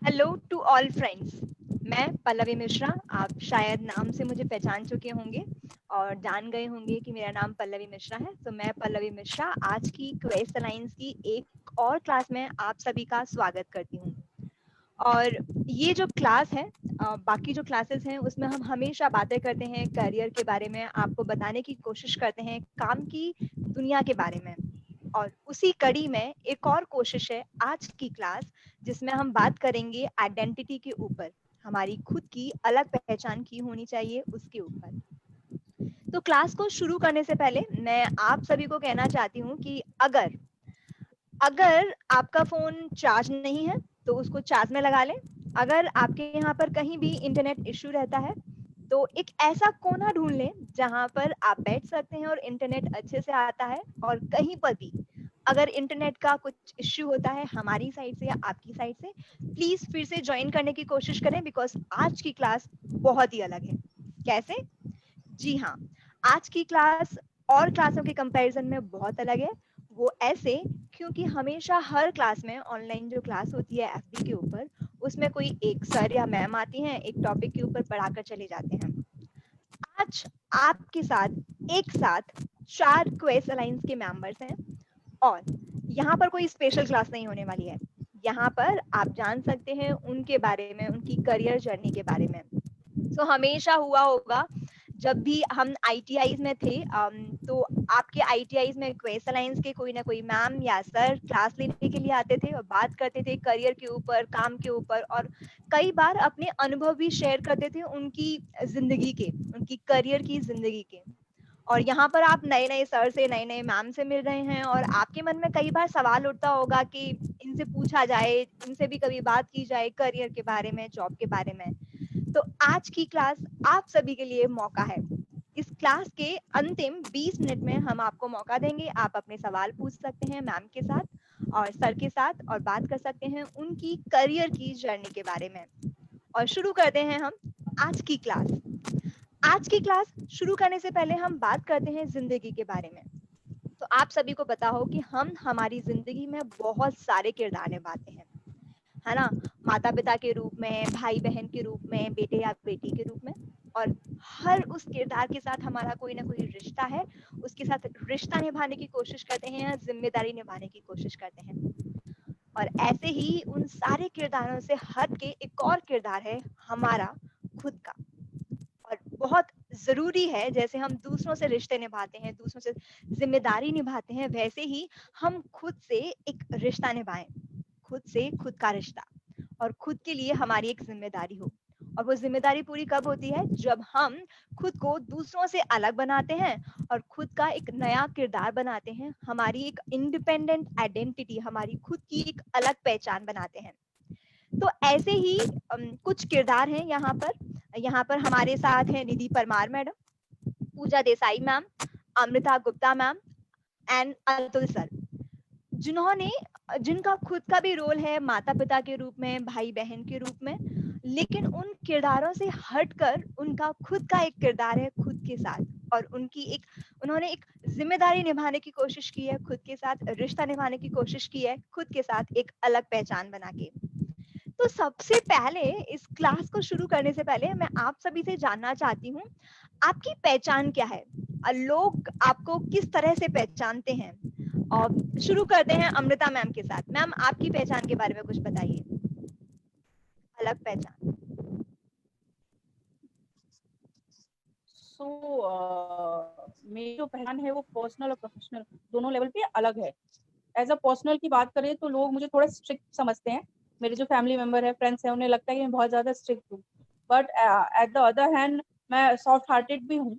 Hello to all friends. मैं पल्लवी मिश्रा। आप शायद नाम से मुझे पहचान चुके होंगे और जान गए होंगे कि मेरा नाम पल्लवी मिश्रा है। तो मैं पल्लवी मिश्रा आज की क्वेस्ट अलायंस की एक और क्लास में आप सभी का स्वागत करती हूँ। और ये जो क्लास है, बाकी जो क्लासेस हैं उसमें हम हमेशा बातें करते हैं करियर के बारे में, आपको बताने की कोशिश करते हैं काम की दुनिया के बारे में। और उसी कड़ी में एक और कोशिश है आज की क्लास, जिसमें हम बात करेंगे आइडेंटिटी के ऊपर, हमारी खुद की अलग पहचान की होनी चाहिए उसके ऊपर। तो क्लास को शुरू करने से पहले मैं आप सभी को कहना चाहती हूँ कि अगर अगर आपका फोन चार्ज नहीं है तो उसको चार्ज में लगा लें। अगर आपके यहाँ पर कहीं भी इंटरनेट इश्यू रहता है तो एक ऐसा कोना ढूंढ लें जहां पर आप बैठ सकते हैं और इंटरनेट अच्छे से आता है। और कहीं पर भी अगर इंटरनेट का कुछ इश्यू होता है हमारी साइड से या आपकी साइड से, प्लीज फिर से ज्वाइन करने की कोशिश करें, बिकॉज आज की क्लास बहुत ही अलग है। कैसे? जी हाँ, आज की क्लास और क्लासों के कंपैरिजन में बहुत अलग है। वो ऐसे क्योंकि हमेशा हर क्लास में ऑनलाइन जो क्लास होती है एफबी के ऊपर, उसमें कोई एक सर या मैम आती हैं, एक टॉपिक के ऊपर पढ़ाकर चले जाते हैं। आज आपके साथ एक साथ 4 क्वेस्ट अलायंस के मेंबर्स हैं और यहाँ पर कोई स्पेशल क्लास नहीं होने वाली है। यहाँ पर आप जान सकते हैं उनके बारे में, उनकी करियर जर्नी के बारे में। तो हमेशा हुआ होगा जब भी हम आईटीआईज में थे, तो आपके आईटीआईज में क्वेस्ट अलायंस के कोई ना कोई मैम या सर क्लास लेने के लिए आते थे और बात करते थे करियर के ऊपर, काम के ऊपर, और कई बार अपने अनुभव भी शेयर करते थे उनकी जिंदगी के, उनकी करियर की जिंदगी के। और यहाँ पर आप नए नए सर से, नए नए मैम से मिल रहे हैं और आपके मन में कई बार सवाल उठता होगा कि इनसे पूछा जाए, इनसे भी कभी बात की जाए करियर के बारे में, जॉब के बारे में। तो आज की क्लास आप सभी के लिए मौका है। इस क्लास के अंतिम 20 मिनट में हम आपको मौका देंगे, आप अपने सवाल पूछ सकते हैं मैम के साथ और सर के साथ और बात कर सकते हैं उनकी करियर की जर्नी के बारे में। और शुरू करते हैं हम आज की क्लास। आज की क्लास शुरू करने से पहले हम बात करते हैं जिंदगी के बारे में। तो आप सभी को पता हो कि हम हमारी जिंदगी में बहुत सारे किरदार निभाते हैं, है ना? माता पिता के रूप में, भाई बहन के रूप में, बेटे या बेटी के रूप में। और हर उस किरदार के साथ हमारा कोई ना कोई रिश्ता है, उसके साथ रिश्ता निभाने की कोशिश करते हैं या जिम्मेदारी निभाने की कोशिश करते हैं। और ऐसे ही उन सारे किरदारों से हट के एक और किरदार है हमारा खुद का। और बहुत जरूरी है, जैसे हम दूसरों से रिश्ते निभाते हैं, दूसरों से जिम्मेदारी निभाते हैं, वैसे ही हम खुद से एक रिश्ता निभाएं, खुद से खुद का रिश्ता, और खुद के लिए हमारी एक जिम्मेदारी हो। और वो जिम्मेदारी पूरी कब होती है? जब हम खुद को दूसरों से अलग बनाते हैं और खुद का एक नया किरदार बनाते हैं, हमारी एक इंडिपेंडेंट आइडेंटिटी, हमारी खुद की एक अलग पहचान बनाते हैं। तो ऐसे ही कुछ किरदार हैं यहाँ पर। यहाँ पर हमारे साथ हैं Nidhi Parmar madam, Pooja Desai ma'am, Amrita Gupta ma'am and Atul sir, जिन्होंने जिनका खुद का भी रोल है माता पिता के रूप में, भाई बहन के रूप में, लेकिन उन किरदारों से हटकर उनका खुद का एक किरदार है खुद के साथ। और उन्होंने एक जिम्मेदारी निभाने की कोशिश की है खुद के साथ, रिश्ता निभाने की कोशिश की है खुद के साथ, एक अलग पहचान बना के। तो सबसे पहले इस क्लास को शुरू करने से पहले मैं आप सभी से जानना चाहती हूँ, आपकी पहचान क्या है? लोग आपको किस तरह से पहचानते हैं? और शुरू करते हैं अमृता मैम के साथ। मैम, आपकी पहचान के बारे में कुछ बताइए, अलग पहचान। मेरी जो पहचान है वो पर्सनल और प्रोफेशनल दोनों लेवल पे अलग है। एज अ पर्सनल की बात करें तो लोग मुझे थोड़ा स्ट्रिक्ट समझते हैं। मेरे जो फैमिली मेंबर है, फ्रेंड्स हैं, उन्हें लगता है कि मैं बहुत ज्यादा स्ट्रिक्ट हूँ। But at the other hand मैं सॉफ्ट हार्टेड भी हूँ,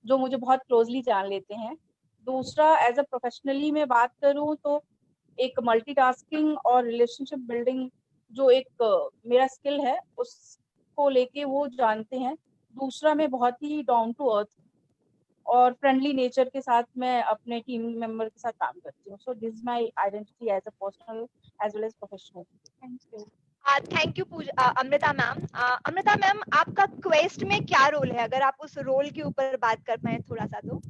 जो मुझे बहुत क्लोजली जान लेते हैं। दूसरा, एज अ प्रोफेशनली मैं बात करूँ तो एक मल्टीटास्किंग और रिलेशनशिप बिल्डिंग जो एक मेरा स्किल है, उसको लेके वो जानते हैं। दूसरा, मैं बहुत ही डाउन टू अर्थ और फ्रेंडली नेचर के साथ मैं अपने टीम मेंबर के साथ काम करती हूँ। So this my identity as a personal as well as professional. Thank you. Thank you Amrita ma'am. Amrita ma'am, आपका क्वेस्ट में क्या रोल है? अगर आप उस रोल के ऊपर बात कर पाए थोड़ा सा तो।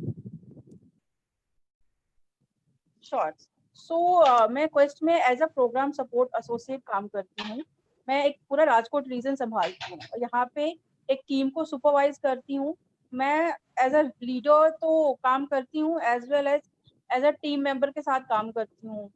श्योर। सो मैं क्वेस्ट में as a program support associate काम करती हूँ। मैं एक पूरा राजकोट रीजन संभालती हूँ और यहाँ पे एक टीम को सुपरवाइज करती हूँ। मैं एज अ लीडर तो काम करती हूँ, as well as a team member के साथ काम करती हूँ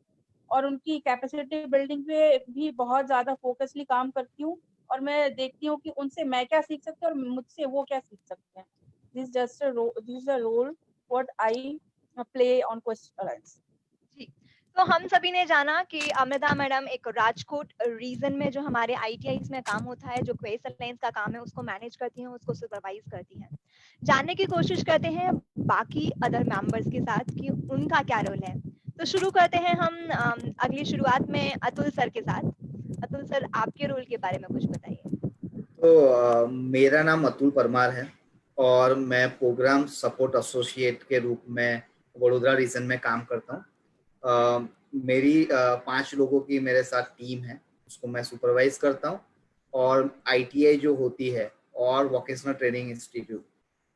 और उनकी कैपेसिटी बिल्डिंग पे भी बहुत ज्यादा फोकसली काम करती हूँ और मैं देखती हूँ कि उनसे मैं क्या सीख सकती हूँ और मुझसे वो क्या सीख सकते हैं। This is a role what I play on Quest Alliance. जी। तो हम सभी ने जाना कि अमृता मैडम एक राजकोट रीजन में जो हमारे आईटीआईज में काम होता है, जो क्वेस्ट अलायंस का काम है, उसको मैनेज करती हैं, उसको सुपरवाइज करती हैं। जानने की कोशिश करते हैं बाकी अदर मेंबर्स के साथ कि उनका क्या रोल है। तो शुरू करते हैं हम अगली शुरुआत में अतुल सर के साथ। अतुल सर, आपके रोल के बारे में कुछ बताइए। तो मेरा नाम अतुल परमार है और मैं प्रोग्राम सपोर्ट एसोसिएट के रूप में वडोदरा रीजन में काम करता हूँ। मेरी 5 लोगों की मेरे साथ टीम है, उसको मैं सुपरवाइज करता हूँ। और आईटीआई जो होती है और वोकेशनल ट्रेनिंग इंस्टीट्यूट,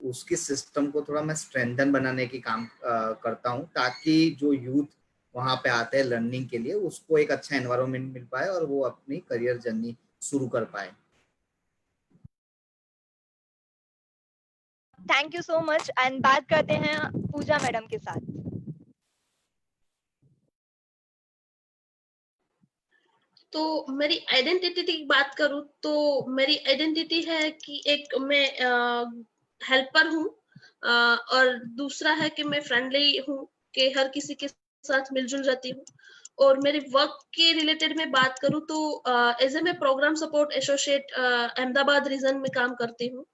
उसके सिस्टम को थोड़ा मैं स्ट्रेंथन बनाने की काम करता हूँ, ताकि जो यूथ वहाँ पे आते हैं लर्निंग के लिए, उसको एक अच्छा एनवायरनमेंट मिल पाए और वो अपनी करियर जर्नी शुरू कर पाए। Thank you so much. And बात करते हैं पूजा मैडम के साथ। तो मेरी आइडेंटिटी की बात करूँ तो मेरी आइडेंटिटी है कि एक मैं हेल्पर हूँ और दूसरा है कि मैं फ्रेंडली हूँ, कि हर किसी के साथ मिलजुल रहती हूँ। और मेरे वर्क के रिलेटेड में बात करूँ तो एज ए मैं program support associate Ahmedabad region में काम करती हूँ।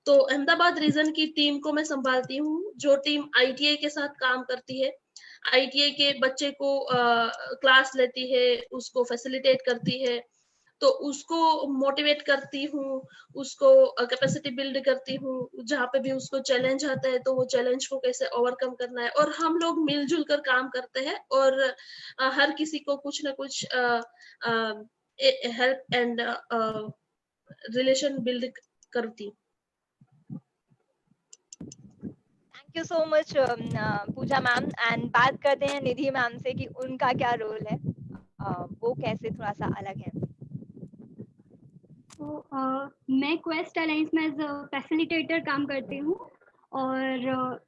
तो अहमदाबाद रीजन की टीम को मैं संभालती हूँ, जो टीम आईटीआई के साथ काम करती है। आईटीआई के बच्चे को क्लास लेती है, उसको फैसिलिटेट करती है, तो उसको मोटिवेट करती हूँ, उसको कैपेसिटी बिल्ड करती हूँ। जहाँ पे भी उसको चैलेंज आता है तो वो चैलेंज को कैसे ओवरकम करना है, और हम लोग मिलजुल कर काम करते हैं और हर किसी को कुछ ना कुछ हेल्प एंड रिलेशन बिल्ड करती हूँ। Thank you so much Pooja ma'am. And बात करते हैं निधि मैम से कि उनका क्या रोल है, वो कैसे थोड़ा सा अलग है। तो मैं क्वेस्ट अलायंस में एज फैसिलिटेटर काम करती हूँ और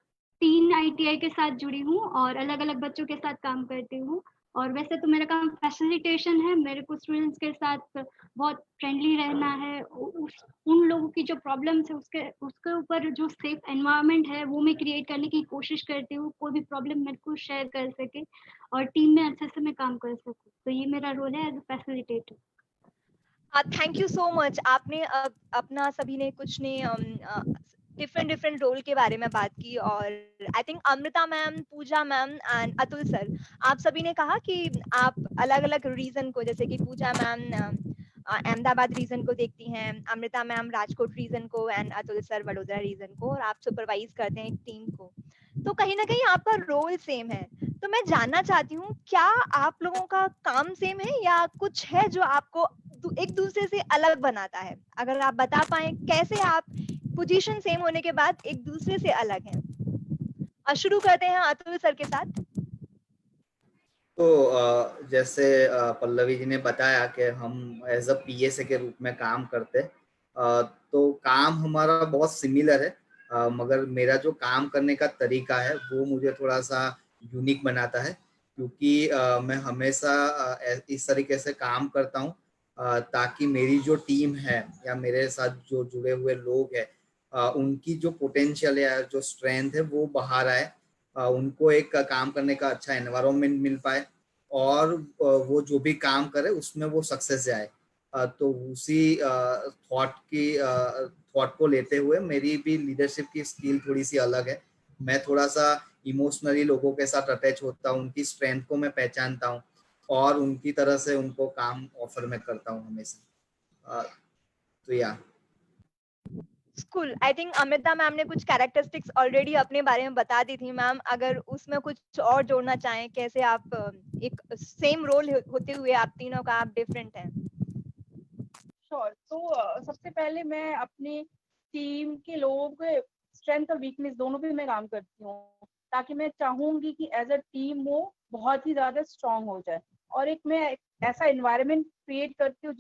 3 आईटीआई के साथ जुड़ी हूँ और अलग अलग बच्चों के साथ काम करती हूँ। और वैसे तो मेरा काम फैसिलिटेशन है, मेरे को स्टूडेंट्स के साथ बहुत फ्रेंडली रहना है, उन लोगों की जो प्रॉब्लम्स है उसके ऊपर जो सेफ एनवायरनमेंट है वो मैं क्रिएट करने की कोशिश करती हूँ, कोई भी प्रॉब्लम मेरे को शेयर कर सके और टीम में अच्छे से मैं काम कर सकूँ। तो ये मेरा रोल है as a facilitator. Thank you so much. आपने अपना सभी ने कुछ ने डिफरेंट डिफरेंट रोल के बारे में बात की, और I think Amrita ma'am, Pooja ma'am and Atul sir, आप सभी ने कहा कि आप अलग अलग रीजन को, जैसे कि पूजा मैम अहमदाबाद रीजन को देखती हैं, अमृता मैम राजकोट रीजन को and Atul sir Vadodara region को, और आप सुपरवाइज करते हैं एक टीम को। तो कहीं ना कहीं आपका रोल सेम है। तो मैं जानना चाहती हूँ, क्या आप लोगों का काम सेम है या कुछ है जो आपको एक दूसरे से अलग बनाता है? अगर आप बता पाए कैसे आप पोजीशन सेम होने के बाद एक दूसरे से अलग हैं। शुरू करते हैं अतुल सर के साथ। तो जैसे पल्लवी जी ने बताया कि हम एज अ पीएसए के रूप में काम करते हैं, तो काम हमारा बहुत सिमिलर है, मगर मेरा जो काम करने का तरीका है वो मुझे थोड़ा सा यूनिक बनाता है, क्योंकि मैं हमेशा इस तरीके से काम करता हूँ ताकि मेरी जो टीम है या मेरे साथ जो जुड़े हुए लोग हैं, उनकी जो पोटेंशियल या जो स्ट्रेंथ है वो बाहर आए, उनको एक काम करने का अच्छा एनवायरनमेंट मिल पाए और वो जो भी काम करे उसमें वो सक्सेस जाए। तो उसी थॉट को लेते हुए मेरी भी लीडरशिप की स्किल थोड़ी सी अलग है। मैं थोड़ा सा इमोशनली लोगों के साथ अटैच होता हूँ, उनकी स्ट्रेंथ को मैं पहचानता हूँ और उनकी तरह से उनको काम ऑफर में करता हूँ हमेशा। तो या स्कूल, आई थिंक अमृता मैम ने कुछ कैरेक्टरिस्टिक्स ऑलरेडी अपने बारे में बता दी थी। मैम, अगर उसमें कुछ और जोड़ना चाहें, कैसे आप एक सेम रोल होते हुए आप तीनों का आप डिफरेंट हैं। श्योर। तो सबसे पहले मैं अपनी टीम के लोगों के स्ट्रेंथ और वीकनेस दोनों पे मैं काम करती हूँ, ताकि मैं चाहूंगी कि एज अ टीम वो बहुत ही ज्यादा स्ट्रांग हो जाए, और एक मैं ऐसा एनवायरनमेंट क्रिएट करती हूँ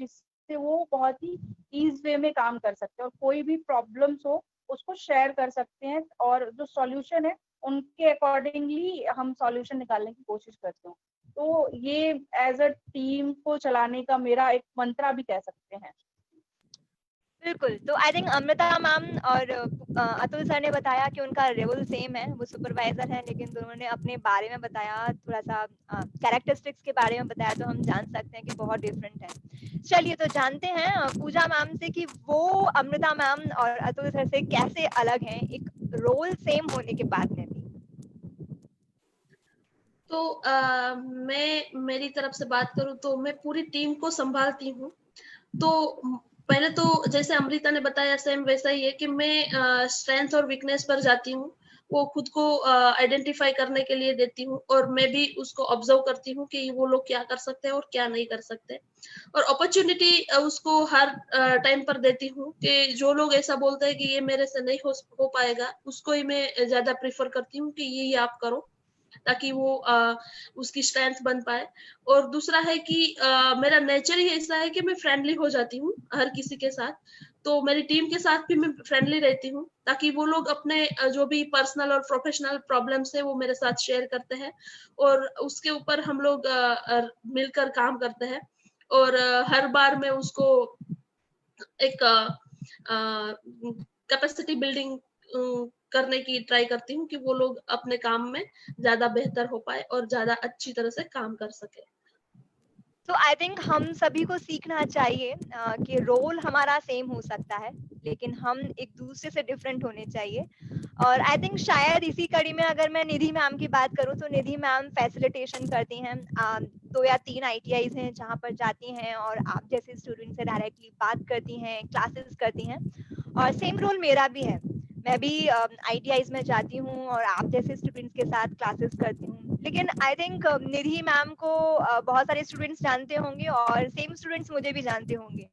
जिससे वो बहुत ही ईज वे में काम कर सकते हैं और कोई भी प्रॉब्लम्स हो उसको शेयर कर सकते हैं और जो सॉल्यूशन है उनके अकॉर्डिंगली हम सॉल्यूशन निकालने की कोशिश करते हैं। तो ये एज अ टीम को चलाने का मेरा एक मंत्रा भी कह सकते हैं। बिल्कुल, तो आई थिंक अमृता मैम और अतुल सर ने बताया कि उनका रोल सेम है, वो सुपरवाइजर है, लेकिन दोनों ने अपने बारे में बताया, थोड़ा-सा कैरेक्टरिस्टिक्स के बारे में बताया, तो हम जान सकते हैं कि बहुत डिफरेंट है। चलिए तो जानते हैं पूजा मैम से कि वो अमृता मैम और अतुल सर से कैसे अलग हैं, एक रोल सेम होने के बाद में भी? तो मैं मेरी तरफ से बात करूँ तो मैं पूरी टीम को संभालती हूँ। तो पहले तो जैसे अमृता ने बताया सेम वैसा ही है कि मैं स्ट्रेंथ और वीकनेस पर जाती हूँ, वो खुद को आइडेंटिफाई करने के लिए देती हूँ और मैं भी उसको ऑब्जर्व करती हूँ कि वो लोग क्या कर सकते हैं और क्या नहीं कर सकते, और अपॉर्चुनिटी उसको हर टाइम पर देती हूँ कि जो लोग ऐसा बोलते हैं कि ये मेरे से नहीं हो पाएगा, उसको ही मैं ज्यादा प्रेफर करती हूँ कि ये आप करो, ताकि वो उसकी स्ट्रेंथ बन पाए। और दूसरा है कि मेरा नेचर ही ऐसा है कि मैं फ्रेंडली हो जाती हूँ हर किसी के साथ, तो मेरी टीम के साथ भी मैं फ्रेंडली रहती हूँ ताकि वो लोग अपने जो भी पर्सनल और प्रोफेशनल प्रॉब्लम्स है वो मेरे साथ शेयर करते हैं और उसके ऊपर हम लोग मिलकर काम करते हैं। और हर बार मैं उसको एक कैपेसिटी बिल्डिंग करने की ट्राई करती हूँ कि वो लोग अपने काम में ज्यादा बेहतर हो पाए और ज्यादा अच्छी तरह से काम कर सके। तो आई थिंक हम सभी को सीखना चाहिए कि रोल हमारा सेम हो सकता है, लेकिन हम एक दूसरे से डिफरेंट होने चाहिए। और आई थिंक शायद इसी कड़ी में अगर मैं निधि मैम की बात करूं तो निधि मैम फैसिलिटेशन करती हैं, 2 या 3 आईटीआईज हैं जहां पर जाती हैं और आप जैसे स्टूडेंट से डायरेक्टली बात करती हैं, क्लासेस करती हैं। और सेम रोल मेरा भी है, मैं भी आईटीआईज में जाती हूँ और आप जैसे स्टूडेंट्स के साथ क्लासेस करती हूँ। लेकिन आई थिंक निधि मैम को बहुत सारे स्टूडेंट्स जानते होंगे और सेम स्टूडेंट्स मुझे भी जानते होंगे,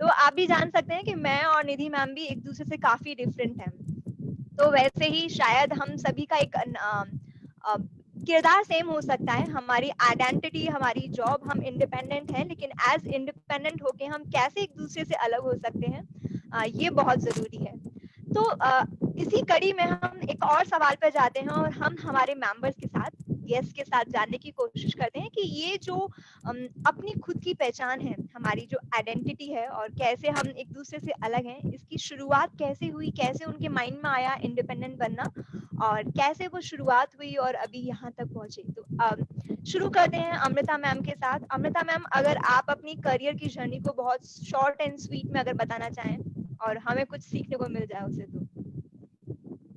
तो आप भी जान सकते हैं कि मैं और निधि मैम भी एक दूसरे से काफी डिफरेंट हैं। तो वैसे ही शायद हम सभी का एक किरदार सेम हो सकता है, हमारी आइडेंटिटी, हमारी जॉब, हम इंडिपेंडेंट हैं, लेकिन एज इंडिपेंडेंट होके हम कैसे एक दूसरे से अलग हो सकते हैं, ये बहुत जरूरी है। तो इसी कड़ी में हम एक और सवाल पर जाते हैं और हम हमारे मेंबर्स के साथ, गेस्ट के साथ जानने की कोशिश करते हैं कि ये जो अपनी खुद की पहचान है, हमारी जो आइडेंटिटी है और कैसे हम एक दूसरे से अलग हैं, इसकी शुरुआत कैसे हुई, कैसे उनके माइंड में आया इंडिपेंडेंट बनना और कैसे वो शुरुआत हुई और अभी यहाँ तक पहुंचे। तो शुरू करते हैं अमृता मैम के साथ। अमृता मैम, अगर आप अपनी करियर की जर्नी को बहुत शॉर्ट एंड स्वीट में अगर बताना चाहें और हमें कुछ सीखने को मिल जाए उससे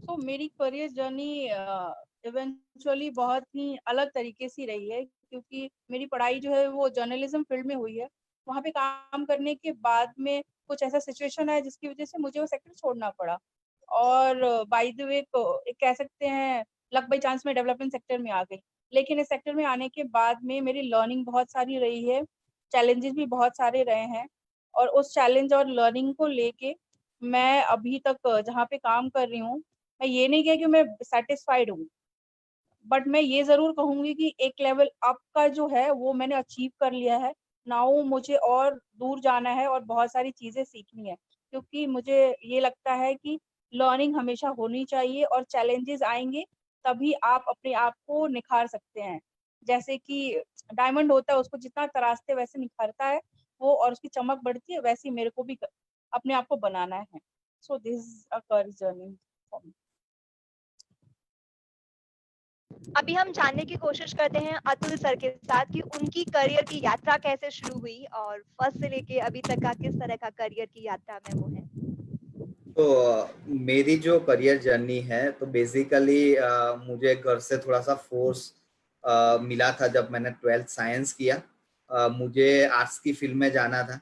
तो। मेरी करियर जर्नी इवेंचुअली बहुत ही अलग तरीके से रही है, क्योंकि मेरी पढ़ाई जो है वो जर्नलिज्म फील्ड में हुई है। वहाँ पे काम करने के बाद में कुछ ऐसा सिचुएशन है जिसकी वजह से मुझे वो सेक्टर छोड़ना पड़ा और बाय द वे एक कह सकते हैं लक बाई चांस में डेवलपमेंट सेक्टर में आ गई। लेकिन इस सेक्टर में आने के बाद में मेरी लर्निंग बहुत सारी रही है, चैलेंजेस भी बहुत सारे रहे हैं और उस चैलेंज और लर्निंग को लेके मैं अभी तक जहाँ पे काम कर रही हूँ, मैं ये नहीं कह कि मैं सेटिस्फाइड हूँ, बट मैं ये जरूर कहूंगी कि एक लेवल अप का जो है वो मैंने अचीव कर लिया है। नाउ मुझे और दूर जाना है और बहुत सारी चीजें सीखनी है, क्योंकि मुझे ये लगता है कि लर्निंग हमेशा होनी चाहिए और चैलेंजेस आएंगे तभी आप अपने आप को निखार सकते हैं। जैसे कि डायमंड होता है, उसको जितना तराशते वैसे निखारता है वो और उसकी चमक बढ़ती है, वैसे ही मेरे को भी अपने आप को बनाना है। So this is a career journey for me. अभी हम जानने की कोशिश करते हैं अतुल सर के साथ कि उनकी करियर की यात्रा कैसे शुरू हुई और फर्स्ट से लेके अभी तक का किस तरह का करियर की यात्रा में वो है। तो मेरी जो करियर जर्नी है, तो बेसिकली मुझे घर से थोड़ा सा फोर्स मिला था जब मैंने 12th साइंस किया। मुझे आर्ट्स की फील्ड में जाना था,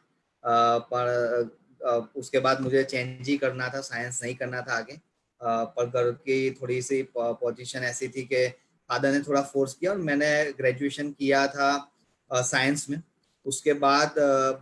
पर उसके बाद मुझे चेंज ही करना था, साइंस नहीं करना था आगे। पर घर की थोड़ी सी पोजीशन ऐसी थी कि फादर ने थोड़ा फोर्स किया और मैंने ग्रेजुएशन किया था साइंस में। उसके बाद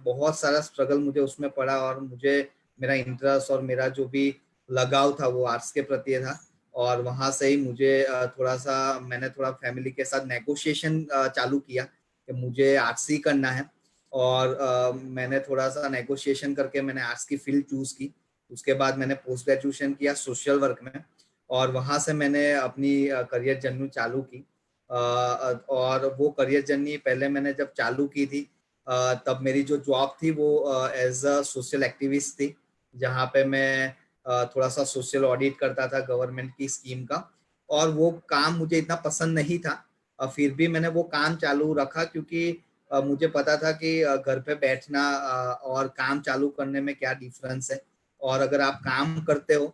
बहुत सारा स्ट्रगल मुझे उसमें पड़ा और मुझे मेरा इंटरेस्ट और मेरा जो भी लगाव था वो आर्ट्स के प्रति था। और वहाँ से ही मुझे मैंने थोड़ा फैमिली के साथ नेगोशिएशन चालू किया कि मुझे आर्ट्स ही करना है। और मैंने थोड़ा सा नेगोशिएशन करके मैंने आर्ट्स की फील्ड चूज की। उसके बाद मैंने पोस्ट ग्रेजुएशन किया सोशल वर्क में, और वहाँ से मैंने अपनी करियर जर्नी चालू की। और वो करियर जर्नी पहले मैंने जब चालू की थी तब मेरी जो जॉब थी वो एज अ सोशल एक्टिविस्ट थी, जहाँ पे मैं थोड़ा सा सोशल ऑडिट करता था गवर्नमेंट की स्कीम का। और वो काम मुझे इतना पसंद नहीं था, फिर भी मैंने वो काम चालू रखा, क्योंकि मुझे पता था कि घर पे बैठना और काम चालू करने में क्या डिफरेंस है। और अगर आप काम करते हो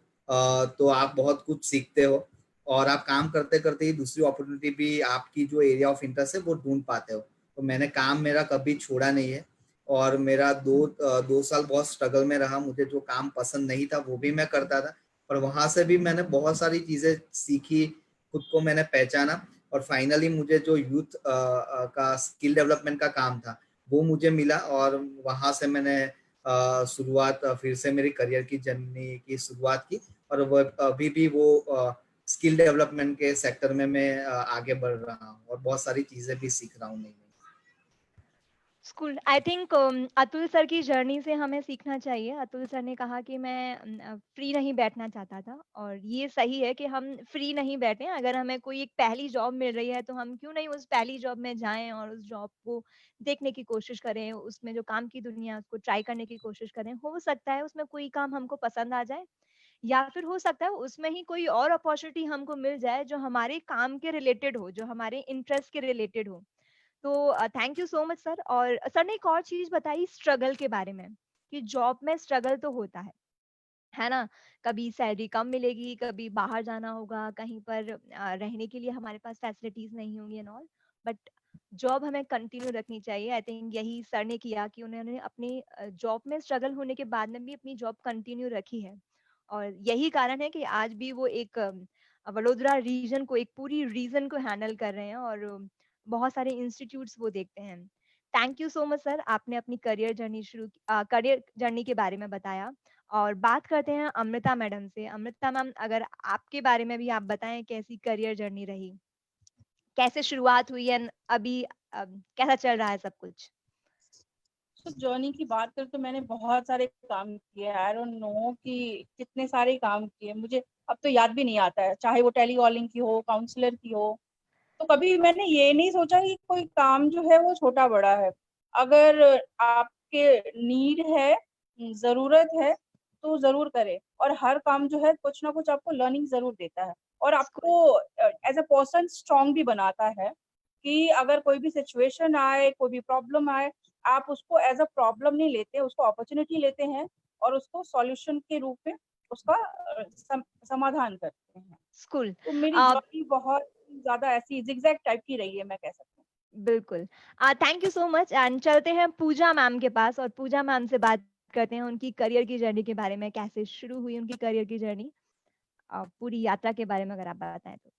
तो आप बहुत कुछ सीखते हो, और आप काम करते करते ही दूसरी अपॉर्चुनिटी भी आपकी जो एरिया ऑफ इंटरेस्ट है वो ढूंढ पाते हो। तो मैंने काम मेरा कभी छोड़ा नहीं है, और मेरा दो साल बहुत स्ट्रगल में रहा। मुझे जो काम पसंद नहीं था वो भी मैं करता था, और वहां से भी मैंने बहुत सारी चीजें सीखी, खुद को मैंने पहचाना, और फाइनली मुझे जो यूथ का स्किल डेवलपमेंट का काम था वो मुझे मिला। और वहां से मैंने शुरुआत फिर से मेरी करियर की जर्नी की शुरुआत की, और वो अभी भी वो स्किल डेवलपमेंट के सेक्टर में मैं आगे बढ़ रहा हूँ, और बहुत सारी चीजें भी सीख रहा हूँ नई नई। School I think Atul sir की जर्नी से हमें सीखना चाहिए। अतुल सर ने कहा कि मैं फ्री नहीं बैठना चाहता था, और ये सही है कि हम फ्री नहीं बैठे। अगर हमें कोई एक पहली जॉब मिल रही है तो हम क्यों नहीं उस पहली जॉब में जाएं और उस जॉब को देखने की कोशिश करें, उसमें जो काम की दुनिया है उसको ट्राई करने की कोशिश करें। हो सकता है उसमें कोई काम हमको पसंद आ जाए, या फिर हो सकता है उसमें ही कोई और अपॉर्चुनिटी हमको मिल जाए जो हमारे काम के रिलेटेड हो, जो हमारे इंटरेस्ट के रिलेटेड हो। तो thank you so much sir. और सर ने एक और चीज बताई स्ट्रगल के बारे में, कि जॉब में स्ट्रगल तो होता है ना। कभी सैलरी कम मिलेगी, कभी बाहर जाना होगा, कहीं पर रहने के लिए हमारे पास फैसिलिटीज नहीं होंगी एंड ऑल, बट जॉब हमें कंटिन्यू रखनी चाहिए। आई थिंक यही सर ने किया कि उन्होंने अपनी जॉब में स्ट्रगल होने के बाद में भी अपनी जॉब कंटिन्यू रखी है, और यही कारण है कि आज भी वो एक वडोदरा रीजन को, एक पूरी रीजन को हैंडल कर रहे हैं, और बहुत सारे इंस्टीट्यूट्स वो देखते हैं। Thank you so much sir, आपने अपनी करियर जर्नी के बारे में बताया। और बात करते हैं अमृता मैडम से। अमृता मैम, अगर आपके बारे में भी आप बताएं, कैसी करियर जर्नी रही, कैसे शुरुआत हुई है, अभी कैसा चल रहा है सब कुछ? तो जर्नी की बात करें तो मैंने बहुत सारे काम किए। आई डोंट नो कि कितने सारे काम किए, मुझे अब तो याद भी नहीं आता है। चाहे वो टेली कॉलिंग की हो, काउंसलर की हो, तो कभी मैंने ये नहीं सोचा कि कोई काम जो है वो छोटा बड़ा है। अगर आपके नीड है, जरूरत है, तो जरूर करें। और हर काम जो है कुछ ना कुछ आपको लर्निंग जरूर देता है, और आपको एज अ पर्सन स्ट्रांग भी बनाता है। कि अगर कोई भी सिचुएशन आए, कोई भी प्रॉब्लम आए, आप उसको एज अ प्रॉब्लम नहीं लेते, उसको अपॉर्चुनिटी लेते हैं, और उसको सॉल्यूशन के रूप में उसका समाधान करते हैं। स्कूल तो मेरी जर्नी बहुत ज्यादा ऐसी जिगजैग टाइप की रही है, मैं कह सकती हूँ। बिल्कुल। Thank you so much. And चलते हैं पूजा मैम के पास, और पूजा मैम से बात करते हैं उनकी करियर की जर्नी के बारे में, कैसे शुरू हुई उनकी करियर की जर्नी, पूरी यात्रा के बारे में अगर आप बताएं तो।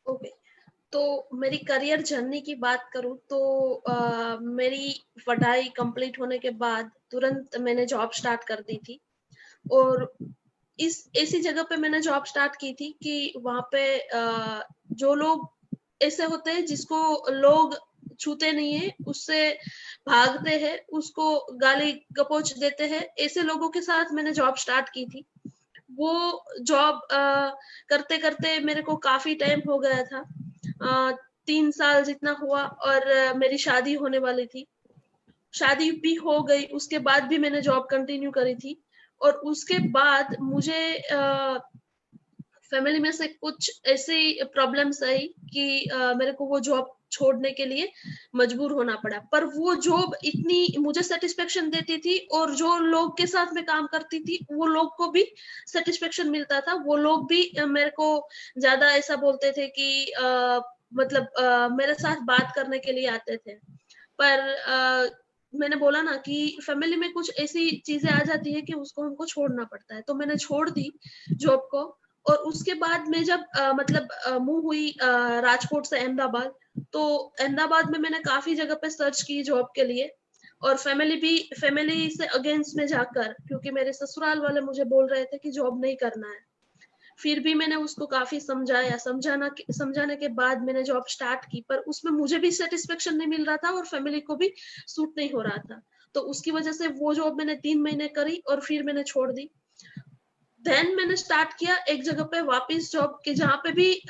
ओके, तो मेरी करियर जर्नी की बात करूँ तो मेरी पढ़ाई कंप्लीट होने के बाद तुरंत मैंने जॉब स्टार्ट कर दी थी। और इस ऐसी जगह पे मैंने जॉब स्टार्ट की थी कि वहां पे जो लोग ऐसे होते हैं जिसको लोग छूते नहीं है, उससे भागते हैं, उसको गाली गपोच देते हैं, ऐसे लोगों के साथ मैंने जॉब स्टार्ट की थी। वो जॉब करते करते मेरे को काफी टाइम हो गया था, 3 साल जितना हुआ, और मेरी शादी होने वाली थी। शादी भी हो गई, उसके बाद भी मैंने जॉब कंटिन्यू करी थी। और उसके बाद मुझे फैमिली में से कुछ ऐसी प्रॉब्लम्स आई कि मेरे को वो जॉब छोड़ने के लिए मजबूर होना पड़ा। पर वो जॉब इतनी मुझे सेटिस्फेक्शन देती थी, और जो लोग के साथ मैं काम करती थी वो लोग को भी सेटिस्फेक्शन मिलता था। वो लोग भी मेरे को ज्यादा ऐसा बोलते थे कि मतलब मेरे साथ बात करने के लिए आते थे। पर मैंने बोला ना कि फैमिली में कुछ ऐसी चीजें आ जाती है कि उसको हमको छोड़ना पड़ता है। तो मैंने छोड़ दी जॉब को। और उसके बाद मैं जब मूव हुई राजकोट से अहमदाबाद, तो अहमदाबाद में मैंने काफी जगह पे सर्च की जॉब के लिए। और फैमिली से अगेंस्ट में जाकर, क्योंकि मेरे ससुराल वाले मुझे बोल रहे थे कि जॉब नहीं करना है, फिर भी मैंने उसको काफी समझाने के बाद मैंने जॉब स्टार्ट की, पर उसमें मुझे भी सेटिस्फेक्शन नहीं मिल रहा था और फैमिली को भी सूट नहीं हो रहा था। तो उसकी वजह से वो जॉब मैंने 3 महीने करी और फिर मैंने छोड़ दी। देन मैंने स्टार्ट किया एक जगह पे वापस जॉब के, जहाँ पे भी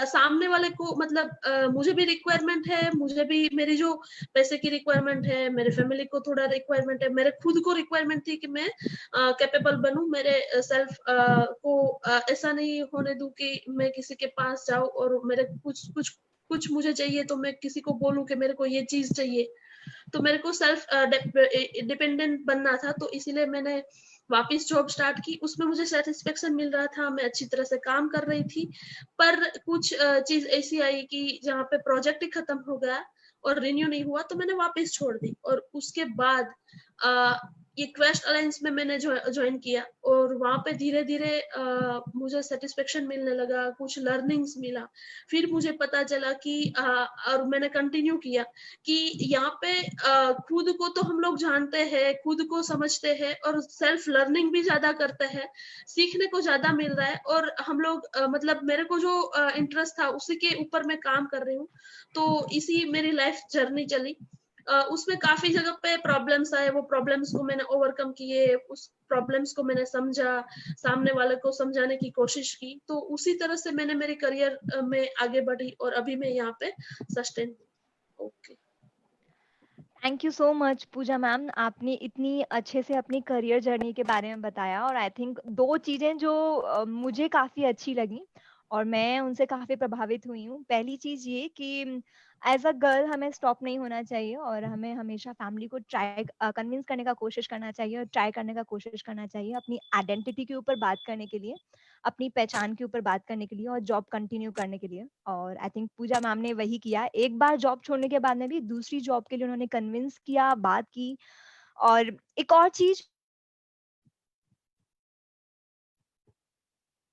सामने वाले को मतलब मुझे भी रिक्वायरमेंट है, मुझे भी मेरी जो पैसे की रिक्वायरमेंट है, मेरे फैमिली को थोड़ा रिक्वायरमेंट है, मेरे खुद को रिक्वायरमेंट थी कि मैं कैपेबल बनूं, मेरे सेल्फ को ऐसा नहीं होने दूं कि मैं किसी के पास जाऊं और मेरे कुछ मुझे चाहिए तो मैं किसी को बोलूं कि मेरे को ये चीज चाहिए। तो मेरे को सेल्फ डिपेंडेंट बनना था, तो इसीलिए मैंने वापस जॉब स्टार्ट की। उसमें मुझे सेटिस्फेक्शन मिल रहा था, मैं अच्छी तरह से काम कर रही थी, पर कुछ चीज ऐसी आई कि जहाँ पे प्रोजेक्ट ही खत्म हो गया और रिन्यू नहीं हुआ, तो मैंने वापस छोड़ दी। और उसके बाद ये क्वेस्ट अलायंस में मैंने ज्वाइन किया और वहां पे धीरे धीरे मुझे सेटिस्फेक्शन मिलने लगा, कुछ लर्निंग्स मिला। फिर मुझे पता चला कि और मैंने कंटिन्यू किया कि यहाँ पे खुद को तो हम लोग जानते हैं, खुद को समझते हैं और सेल्फ लर्निंग भी ज्यादा करते हैं, सीखने को ज्यादा मिल रहा है। और हम लोग मतलब मेरे को जो इंटरेस्ट था उसी के ऊपर मैं काम कर रही हूँ। तो इसी मेरी लाइफ जर्नी चली। उसमें काफी जगह पे प्रॉब्लम्स आए, वो प्रॉब्लम्स को मैंने ओवरकम किए, उस प्रॉब्लम्स को मैंने समझा, सामने वाले को समझाने की कोशिश की। तो उसी तरह से मैंने मेरे करियर में आगे बढ़ी और अभी मैं यहाँ पे sustain. Okay, thank you so much Pooja ma'am, आपने इतनी अच्छे से अपनी करियर जर्नी के बारे में बताया। और आई थिंक 2 चीजें जो मुझे काफी अच्छी लगी और मैं उनसे काफी प्रभावित हुई हूँ। पहली चीज ये कि एज अ गर्ल हमें स्टॉप नहीं होना चाहिए और हमें हमेशा फैमिली को ट्राई कन्विंस करने का कोशिश करना चाहिए और ट्राई करने का कोशिश करना चाहिए अपनी आइडेंटिटी के ऊपर बात करने के लिए, अपनी पहचान के ऊपर बात करने के लिए और जॉब कंटिन्यू करने के लिए। और आई थिंक पूजा मैम ने वही किया। एक बार जॉब छोड़ने के बाद में भी दूसरी जॉब के लिए उन्होंने कन्विंस किया, बात की। और एक और चीज,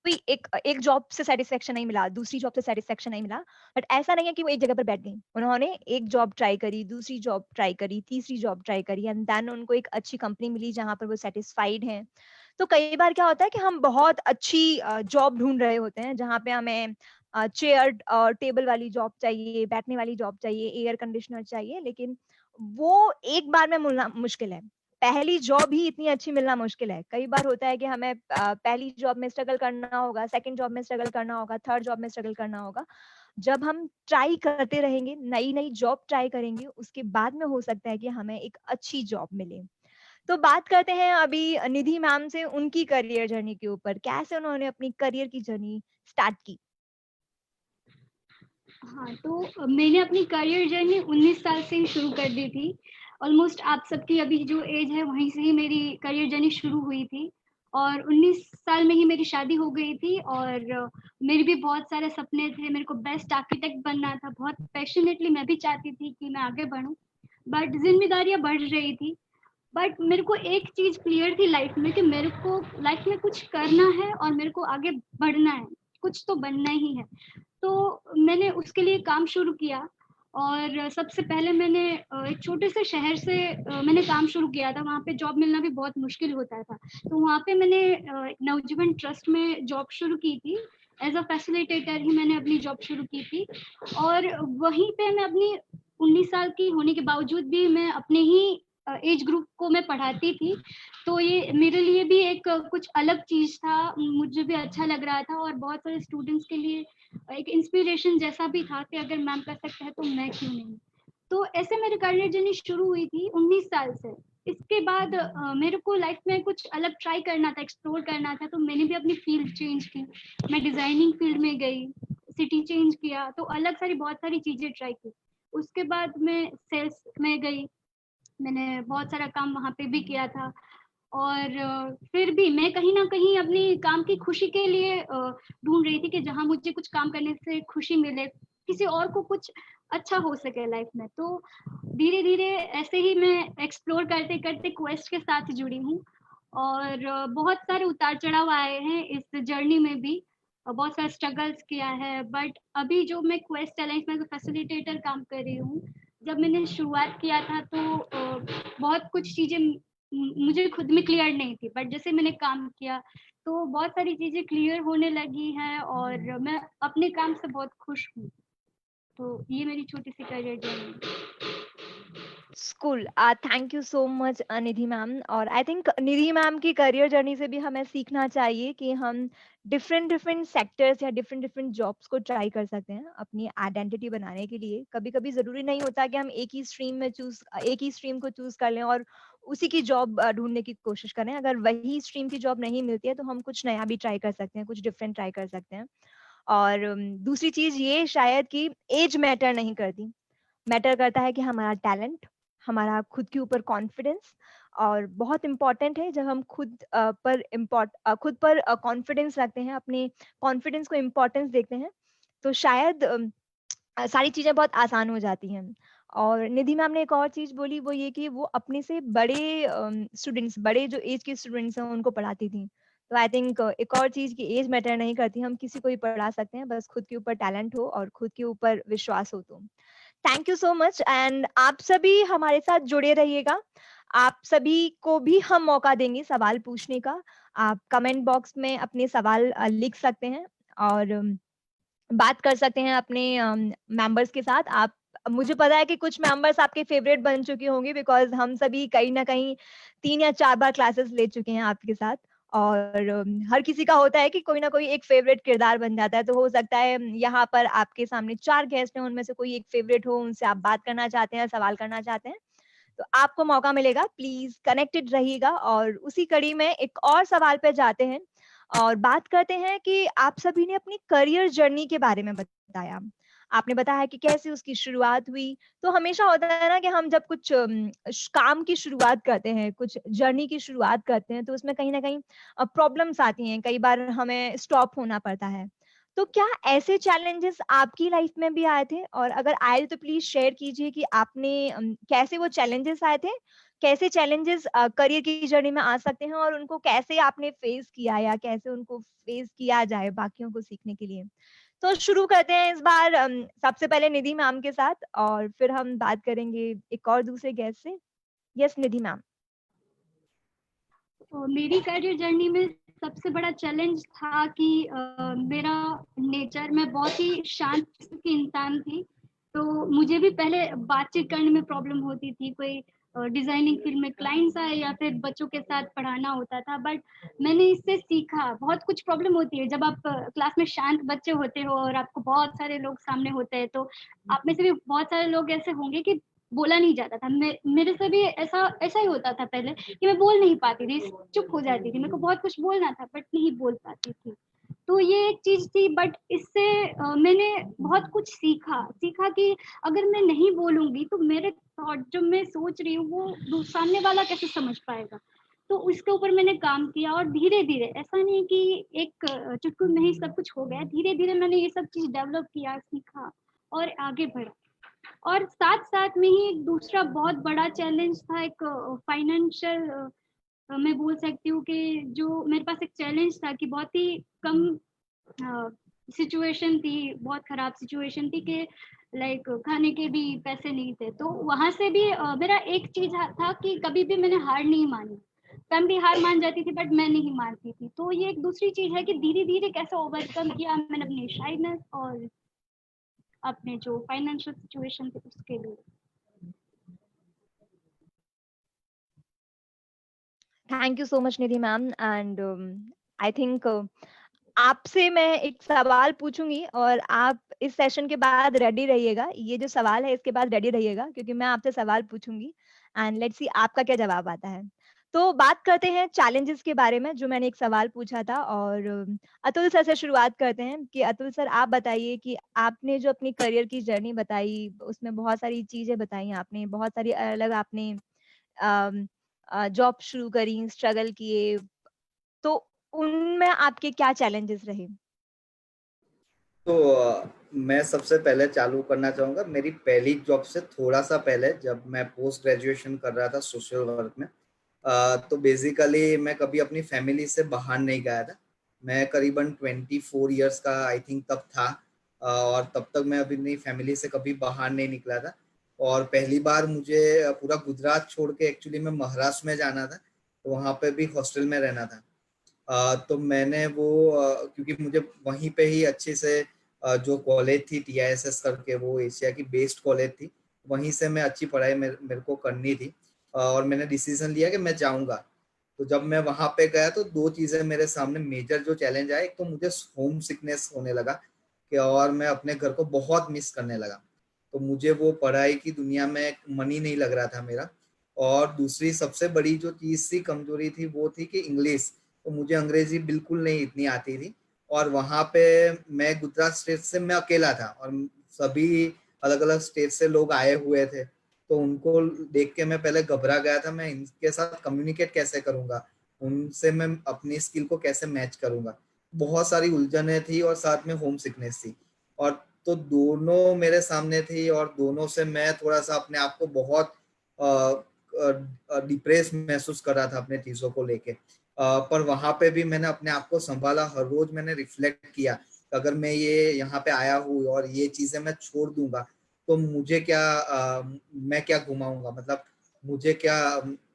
कोई एक जॉब से सेटिस्फेक्शन नहीं मिला, दूसरी जॉब से सेटिस्फेक्शन नहीं मिला, बट ऐसा नहीं है कि वो एक जगह पर बैठ गई। उन्होंने एक जॉब ट्राई करी, दूसरी जॉब ट्राई करी, तीसरी जॉब ट्राई करी एंड देन उनको एक अच्छी कंपनी मिली जहां पर वो सेटिस्फाइड हैं। तो कई बार क्या होता है कि हम बहुत अच्छी जॉब ढूंढ रहे होते हैं जहां पे हमें चेयर और टेबल वाली जॉब चाहिए, बैठने वाली जॉब चाहिए, एयर कंडीशनर चाहिए, लेकिन वो एक बार में मिलना मुश्किल है। पहली जॉब ही इतनी अच्छी मिलना मुश्किल है। कई बार होता है कि हमें पहली जॉब में स्ट्रगल करना होगा, सेकंड जॉब में स्ट्रगल करना होगा, थर्ड जॉब में स्ट्रगल करना होगा। जब हम ट्राई करते रहेंगे, नई नई जॉब ट्राई करेंगे, उसके बाद में हो सकता है कि हमें एक अच्छी जॉब मिले। तो बात करते हैं अभी निधि मैम से उनकी करियर जर्नी के ऊपर, कैसे उन्होंने अपनी करियर की जर्नी स्टार्ट की। हाँ, तो मैंने अपनी करियर जर्नी 19 साल से ही शुरू कर दी थी। ऑलमोस्ट आप सबकी अभी जो एज है वहीं से ही मेरी करियर जर्नी शुरू हुई थी और 19 साल में ही मेरी शादी हो गई थी। और मेरे भी बहुत सारे सपने थे, मेरे को बेस्ट आर्किटेक्ट बनना था, बहुत पैशनेटली मैं भी चाहती थी कि मैं आगे बढ़ूं, बट जिम्मेदारियां बढ़ रही थी। बट मेरे को एक चीज क्लियर थी लाइफ में कि मेरे को लाइफ में कुछ करना है और मेरे को आगे बढ़ना है, कुछ तो बनना ही है। तो मैंने उसके लिए काम शुरू किया और सबसे पहले मैंने एक छोटे से शहर से मैंने काम शुरू किया था। वहाँ पे जॉब मिलना भी बहुत मुश्किल होता था, तो वहाँ पे मैंने नवजीवन ट्रस्ट में जॉब शुरू की थी। एज अ फैसिलिटेटर ही मैंने अपनी जॉब शुरू की थी और वहीं पे मैं अपनी 19 साल की होने के बावजूद भी मैं अपने ही एज ग्रुप को मैं पढ़ाती थी। तो ये मेरे लिए भी एक कुछ अलग चीज था, मुझे भी अच्छा लग रहा था और बहुत सारे स्टूडेंट्स के लिए एक इंस्पिरेशन जैसा भी था कि अगर मैम कर सकते हैं तो मैं क्यों नहीं। तो ऐसे मेरी करियर जर्नी शुरू हुई थी 19 साल से। इसके बाद मेरे को लाइफ में कुछ अलग ट्राई करना था, एक्सप्लोर करना था, तो मैंने भी अपनी फील्ड चेंज की। मैं डिजाइनिंग फील्ड में गई, सिटी चेंज किया, तो अलग सारी बहुत सारी चीजें ट्राई की। उसके बाद मैं सेल्स में गई, मैंने बहुत सारा काम वहाँ पे भी किया था। और फिर भी मैं कहीं ना कहीं अपनी काम की खुशी के लिए ढूंढ रही थी कि जहाँ मुझे कुछ काम करने से खुशी मिले, किसी और को कुछ अच्छा हो सके लाइफ में। तो धीरे धीरे ऐसे ही मैं एक्सप्लोर करते करते क्वेस्ट के साथ जुड़ी हूँ और बहुत सारे उतार चढ़ाव आए हैं इस जर्नी में भी, बहुत सारे स्ट्रगल्स किया है। बट अभी जो मैं क्वेस्ट अलायंस में फैसिलिटेटर काम कर रही हूँ, जब मैंने शुरुआत किया था तो बहुत कुछ चीजें मुझे खुद में क्लियर नहीं थी, बट जैसे मैंने काम किया तो बहुत सारी चीज़ें क्लियर होने लगी हैं और मैं अपने काम से बहुत खुश हूँ। तो ये मेरी छोटी सी career journey. School thank you so much Nidhi ma'am. और आई थिंक निधि मैम की करियर जर्नी से भी हमें सीखना चाहिए कि हम डिफरेंट डिफरेंट सेक्टर्स या डिफरेंट डिफरेंट जॉब्स को ट्राई कर सकते हैं अपनी आइडेंटिटी बनाने के लिए। कभी कभी जरूरी नहीं होता कि हम एक ही स्ट्रीम को चूज कर लें और उसी की जॉब ढूंढने की कोशिश करें। अगर वही स्ट्रीम की जॉब नहीं मिलती है तो हम कुछ नया भी ट्राई कर सकते हैं, कुछ डिफरेंट ट्राई कर सकते हैं। और दूसरी चीज ये शायद कि एज मैटर नहीं करती, मैटर करता है कि हमारा टैलेंट, हमारा खुद के ऊपर कॉन्फिडेंस। और बहुत इम्पोर्टेंट है जब हम खुद पर कॉन्फिडेंस रखते हैं, अपने कॉन्फिडेंस को इम्पोर्टेंस देते हैं, तो शायद सारी चीजें बहुत आसान हो जाती हैं। और निधि मैम ने एक और चीज बोली, वो ये कि वो अपने से बड़े स्टूडेंट्स, बड़े जो एज के स्टूडेंट्स हैं उनको पढ़ाती थी। तो आई थिंक एक और चीज की एज मैटर नहीं करती, हम किसी को भी पढ़ा सकते हैं, बस खुद के ऊपर टैलेंट हो और खुद के ऊपर विश्वास हो। तो thank you so much. And आप सभी हमारे साथ जुड़े रहिएगा। आप सभी को भी हम मौका देंगे सवाल पूछने का। आप कमेंट बॉक्स में अपने सवाल लिख सकते हैं और बात कर सकते हैं अपने मेंबर्स के साथ। आप, मुझे पता है कि कुछ मेंबर्स आपके फेवरेट बन चुके होंगे, बिकॉज हम सभी कहीं ना कहीं 3 या 4 बार क्लासेस ले चुके हैं आपके साथ। और हर किसी का होता है कि कोई ना कोई एक फेवरेट किरदार बन जाता है। तो हो सकता है यहाँ पर आपके सामने 4 गेस्ट हैं, उनमें से कोई एक फेवरेट हो, उनसे आप बात करना चाहते हैं, सवाल करना चाहते हैं, तो आपको मौका मिलेगा। प्लीज कनेक्टेड रहिएगा। और उसी कड़ी में एक और सवाल पे जाते हैं और बात करते हैं कि आप सभी ने अपनी करियर जर्नी के बारे में बताया। आपने बताया कि कैसे उसकी शुरुआत हुई। तो हमेशा होता है ना कि हम जब कुछ काम की शुरुआत करते हैं, कुछ जर्नी की शुरुआत करते हैं, तो उसमें कहीं ना कहीं प्रॉब्लम्स आती हैं, कई बार हमें स्टॉप होना पड़ता है। तो क्या ऐसे चैलेंजेस आपकी लाइफ में भी आए थे? और अगर आए तो प्लीज शेयर कीजिए कि आपने कैसे वो चैलेंजेस आए थे, कैसे चैलेंजेस करियर की जर्नी में आ सकते हैं और उनको कैसे आपने फेस किया या कैसे उनको फेस किया जाए बाकियों को सीखने के लिए। तो शुरू करते हैं इस बार सबसे पहले निधि मैम के साथ और फिर हम बात करेंगे एक और दूसरे गेस्ट से। यस निधि मैम। तो मेरी करियर जर्नी में सबसे बड़ा चैलेंज था कि मेरा नेचर, मैं बहुत ही शांत किस्म की इंसान थी। तो मुझे भी पहले बातचीत करने में प्रॉब्लम होती थी, कोई डिजाइनिंग फील्ड में क्लाइंट्स आए या फिर बच्चों के साथ पढ़ाना होता था। बट मैंने इससे सीखा, बहुत कुछ प्रॉब्लम होती है जब आप क्लास में शांत बच्चे होते हो और आपको बहुत सारे लोग सामने होते हैं। तो आप में से भी बहुत सारे लोग ऐसे होंगे कि बोला नहीं जाता था। मेरे से भी ऐसा ऐसा ही होता था पहले कि मैं बोल नहीं पाती थी, चुप हो जाती थी। मेरे को बहुत कुछ बोलना था बट नहीं बोल पाती थी। तो ये एक चीज थी। बट इससे मैंने बहुत कुछ सीखा कि अगर मैं नहीं बोलूंगी तो मेरे थॉट जो मैं सोच रही हूँ वो सामने वाला कैसे समझ पाएगा। तो उसके ऊपर मैंने काम किया और धीरे धीरे, ऐसा नहीं कि एक चुटकुल में ही सब कुछ हो गया, धीरे धीरे मैंने ये सब चीज डेवलप किया, सीखा और आगे बढ़ा। और साथ साथ में ही एक दूसरा बहुत बड़ा चैलेंज था, एक फाइनेंशियल, मैं बोल सकती हूँ कि जो मेरे पास एक चैलेंज था कि बहुत ही कम सिचुएशन थी, बहुत खराब सिचुएशन थी कि लाइक खाने के भी पैसे नहीं थे। तो वहां से भी मेरा एक चीज था कि कभी भी मैंने हार नहीं मानी। फैमिली हार मान जाती थी बट मैं नहीं मानती थी। तो ये एक दूसरी चीज है कि धीरे धीरे कैसे ओवरकम किया मैंने अपनी शाइनेस और अपने जो फाइनेंशियल सिचुएशन थे उसके लिए। Thank you so much Nidhi ma'am. And I think आपसे मैं एक सवाल पूछूंगी और आप इस सेशन के बाद रेडी रहिएगा। ये जो सवाल है इसके बाद रेडी रहिएगा क्योंकि मैं आपसे सवाल पूछूंगी एंड लेट्स सी आपका क्या जवाब आता है। तो बात करते हैं चैलेंजेस के बारे में, जो मैंने एक सवाल पूछा था। और अतुल सर से शुरुआत करते हैं कि अतुल सर आप बताइए कि आपने जो अपनी करियर की जर्नी बताई उसमें बहुत सारी चीजें बताई, आपने बहुत सारी अलग आपने जॉब शुरू करी, स्ट्रगल किए, तो उनमें आपके क्या चैलेंजेस रहे? तो मैं सबसे पहले चालू करना चाहूँगा मेरी पहली जॉब से थोड़ा सा पहले, जब मैं पोस्ट ग्रेजुएशन कर रहा था सोशल वर्क में। तो बेसिकली मैं कभी अपनी फैमिली से बाहर नहीं गया था। मैं करीबन 24 इयर्स का आई थिंक तब था। और तब तक मैं अपनी फैमिली से कभी बाहर नहीं निकला था। और पहली बार मुझे पूरा गुजरात छोड़ के एक्चुअली मैं महाराष्ट्र में जाना था, तो वहाँ पे भी हॉस्टल में रहना था। तो मैंने वो क्योंकि मुझे वहीं पे ही अच्छे से जो कॉलेज थी TISS करके, वो एशिया की बेस्ट कॉलेज थी, वहीं से मैं अच्छी पढ़ाई मेरे को करनी थी, और मैंने डिसीजन लिया कि मैं जाऊंगा। तो जब मैं वहां पे गया तो दो चीजें मेरे सामने मेजर जो चैलेंज आए, एक तो मुझे होम सिकनेस होने लगा कि, और मैं अपने घर को बहुत मिस करने लगा। तो मुझे वो पढ़ाई की दुनिया में मन ही नहीं लग रहा था मेरा। और दूसरी सबसे बड़ी जो चीज थी, कमजोरी थी, वो थी कि इंग्लिश, तो मुझे अंग्रेजी बिल्कुल नहीं इतनी आती थी। और वहां पे मैं गुजरात स्टेट से मैं अकेला था, और सभी अलग अलग स्टेट से लोग आए हुए थे, तो उनको देख के मैं पहले घबरा गया था, मैं इनके साथ कम्युनिकेट कैसे करूंगा, उनसे मैं अपनी स्किल को कैसे मैच करूंगा। बहुत सारी उलझने थी और साथ में होम सिकनेस थी, और तो दोनों मेरे सामने थी, और दोनों से मैं थोड़ा सा अपने आप को बहुत डिप्रेस महसूस कर रहा था अपने चीजों को लेके। पर वहां पे भी मैंने अपने आप को संभाला, हर रोज मैंने रिफ्लेक्ट किया, अगर मैं ये यहाँ पे आया हूँ और ये चीजें मैं छोड़ दूंगा तो मुझे क्या मैं क्या घुमाऊंगा, मतलब मुझे क्या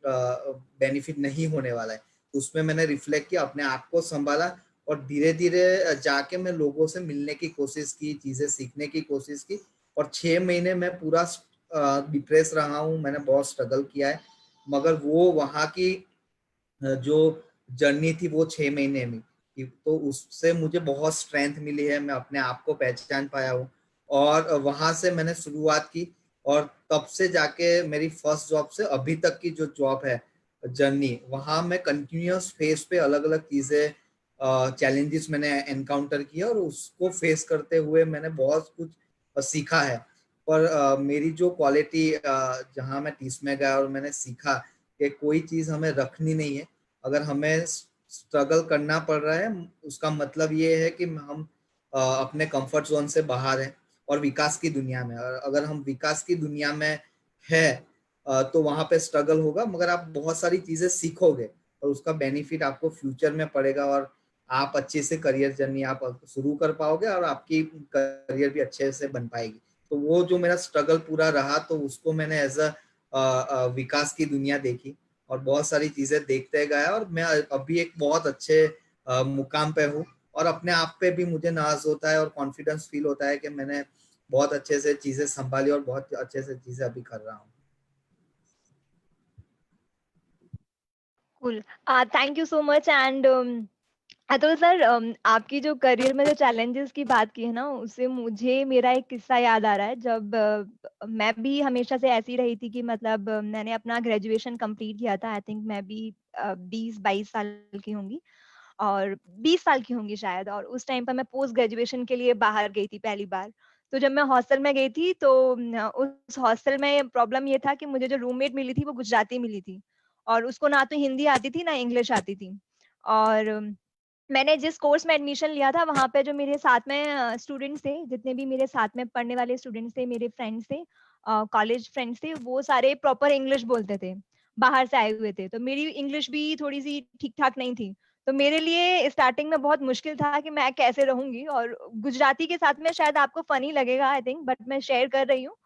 बेनिफिट नहीं होने वाला है। उसमें मैंने रिफ्लेक्ट किया, अपने आप को संभाला, और धीरे धीरे जाके मैं लोगों से मिलने की कोशिश की, चीजें सीखने की कोशिश की, और 6 महीने मैं पूरा डिप्रेस रहा हूँ, मैंने बहुत स्ट्रगल किया है। मगर वो वहाँ की जो जर्नी थी वो 6 महीने में, तो उससे मुझे बहुत स्ट्रेंथ मिली है, मैं अपने आप को पहचान पाया हूँ, और वहां से मैंने शुरुआत की। और तब से जाके मेरी फर्स्ट जॉब से अभी तक की जो जॉब है जर्नी, वहां मैं कंटिन्यूअस फेस पे अलग अलग चीजें, चैलेंजेस मैंने एनकाउंटर किया, और उसको फेस करते हुए मैंने बहुत कुछ सीखा है। पर मेरी जो क्वालिटी, जहां मैं टीस में गया और मैंने सीखा कि कोई चीज हमें रखनी नहीं है, अगर हमें स्ट्रगल करना पड़ रहा है उसका मतलब ये है कि हम अपने कंफर्ट जोन से बाहर हैं और विकास की दुनिया में। और अगर हम विकास की दुनिया में है तो वहां पे स्ट्रगल होगा, मगर आप बहुत सारी चीजें सीखोगे और उसका बेनिफिट आपको फ्यूचर में पड़ेगा, और आप अच्छे से करियर जर्नी आप शुरू कर पाओगे, और आपकी करियर भी अच्छे से बन पाएगी। तो वो जो मेरा स्ट्रगल पूरा रहा, तो उसको मैंने एज अ विकास की दुनिया देखी, और बहुत सारी चीजें देखते गया, और मैं अभी एक बहुत अच्छे मुकाम पे हूँ, और अपने आप पे भी मुझे नाज होता है और कॉन्फिडेंस फील होता है कि मैंने बहुत अच्छे से चीजें संभाली और बहुत अच्छे से चीजें अभी कर रहा हूँ। Cool. Thank you so much. And Atul sir, आपकी जो करियर में जो चैलेंजेस की बात की है ना, उससे मुझे मेरा एक किस्सा याद आ रहा है। जब मैं भी हमेशा से ऐसी रही थी कि मतलब मैंने अपना ग्रेजुएशन कंप्लीट किया था, आई थिंक मैं भी 20-22 साल की होंगी, और 20 साल की होंगी शायद। और उस टाइम पर मैं पोस्ट ग्रेजुएशन के लिए बाहर गई थी पहली बार। तो जब मैं हॉस्टल में गई थी, तो उस हॉस्टल में प्रॉब्लम ये था कि मुझे जो रूममेट मिली थी वो गुजराती मिली थी, और उसको ना तो हिंदी आती थी ना इंग्लिश आती थी। और मैंने जिस कोर्स में एडमिशन लिया था, वहाँ पे जो मेरे साथ में स्टूडेंट्स थे, जितने भी मेरे साथ में पढ़ने वाले स्टूडेंट्स थे, मेरे फ्रेंड्स थे, कॉलेज फ्रेंड्स थे, वो सारे प्रॉपर इंग्लिश बोलते थे, बाहर से आए हुए थे। तो मेरी इंग्लिश भी थोड़ी सी ठीक ठाक नहीं थी। तो मेरे लिए स्टार्टिंग में बहुत मुश्किल था कि मैं कैसे रहूंगी। और गुजराती के साथ में शायद आपको फनी लगेगा आई थिंक, बट मैं शेयर कर रही हूँ।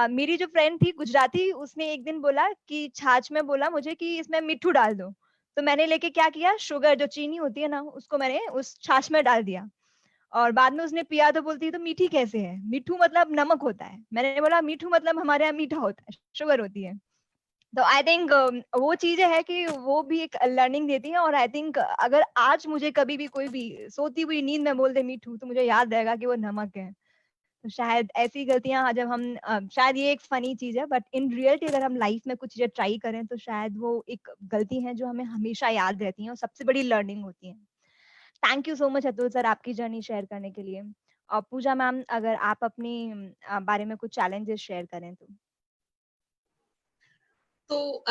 मेरी जो फ्रेंड थी गुजराती, उसने एक दिन बोला कि छाछ में बोला मुझे कि इसमें मिट्ठू डाल दो। तो मैंने लेके क्या किया, शुगर जो चीनी होती है ना, उसको मैंने उस छाछ में डाल दिया। और बाद में उसने पिया तो बोलती है तो मीठी कैसे है, मिट्ठू मतलब नमक होता है। मैंने बोला मिट्ठू मतलब हमारे यहाँ मीठा होता है, शुगर होती है। तो आई थिंक वो चीजें है कि वो भी एक लर्निंग देती है। और आई थिंक अगर आज मुझे कभी भी कोई भी सोती हुई नींद में बोल दे मीठू, तो मुझे याद रहेगा कि वो नमक है। तो शायद ऐसी गलतियां जब हम शायद ये एक फनी चीज है, बट इन रियलिटी अगर हम लाइफ में कुछ चीजें ट्राई करें तो शायद वो एक गलती है जो हमें हमेशा याद रहती है और सबसे बड़ी लर्निंग होती है। Thank you so much Atul sir, आपकी जर्नी शेयर करने के लिए। और पूजा मैम, अगर आप अपनी बारे में कुछ चैलेंजेस शेयर करें तो। तो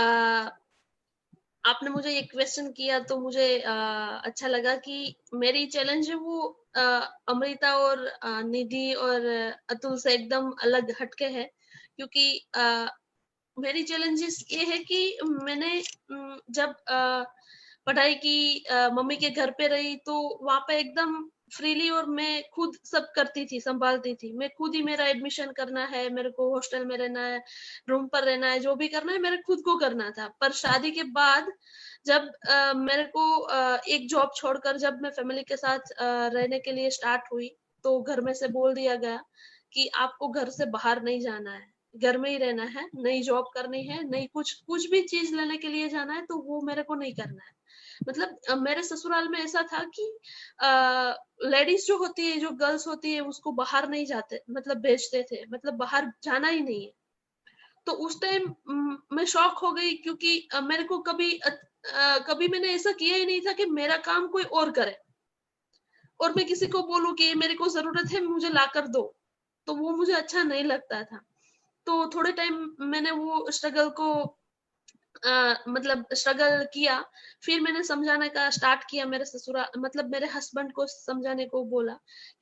आपने मुझे ये क्वेश्चन किया तो मुझे अच्छा लगा कि मेरी चैलेंज है वो अमृता और निधि और अतुल से एकदम अलग हटके है। क्योंकि मेरी चैलेंजेस ये है कि मैंने जब पढ़ाई की मम्मी के घर पे रही, तो वहां पे एकदम फ्रीली, और मैं खुद सब करती थी, संभालती थी। मैं खुद ही, मेरा एडमिशन करना है, मेरे को हॉस्टल में रहना है, रूम पर रहना है, जो भी करना है मेरे खुद को करना था। पर शादी के बाद जब मेरे को एक जॉब छोड़कर जब मैं फैमिली के साथ रहने के लिए स्टार्ट हुई, तो घर में से बोल दिया गया कि आपको घर से बाहर नहीं जाना है, घर में ही रहना है, नई जॉब करनी है, नई कुछ भी चीज लेने के लिए जाना है तो वो मेरे को नहीं करना है। मतलब मेरे ससुराल में ऐसा था कि लेडीज जो होती है, जो गर्ल्स होती है, उसको बाहर नहीं जाते, मतलब भेजते थे, मतलब बाहर जाना ही नहीं है। तो उस टाइम मैं शॉक हो गई, क्योंकि मेरे को कभी मैंने ऐसा किया ही नहीं था कि मेरा काम कोई और करे और मैं किसी को बोलूं कि मेरे को जरूरत है, मुझे ला कर दो, तो वो मुझे अच्छा नहीं लगता था। तो थोड़े टाइम मैंने वो स्ट्रगल को मतलब स्ट्रगल किया। फिर मैंने समझाने का स्टार्ट किया, मेरे ससुराल मतलब मेरे हस्बैंड को समझाने को बोला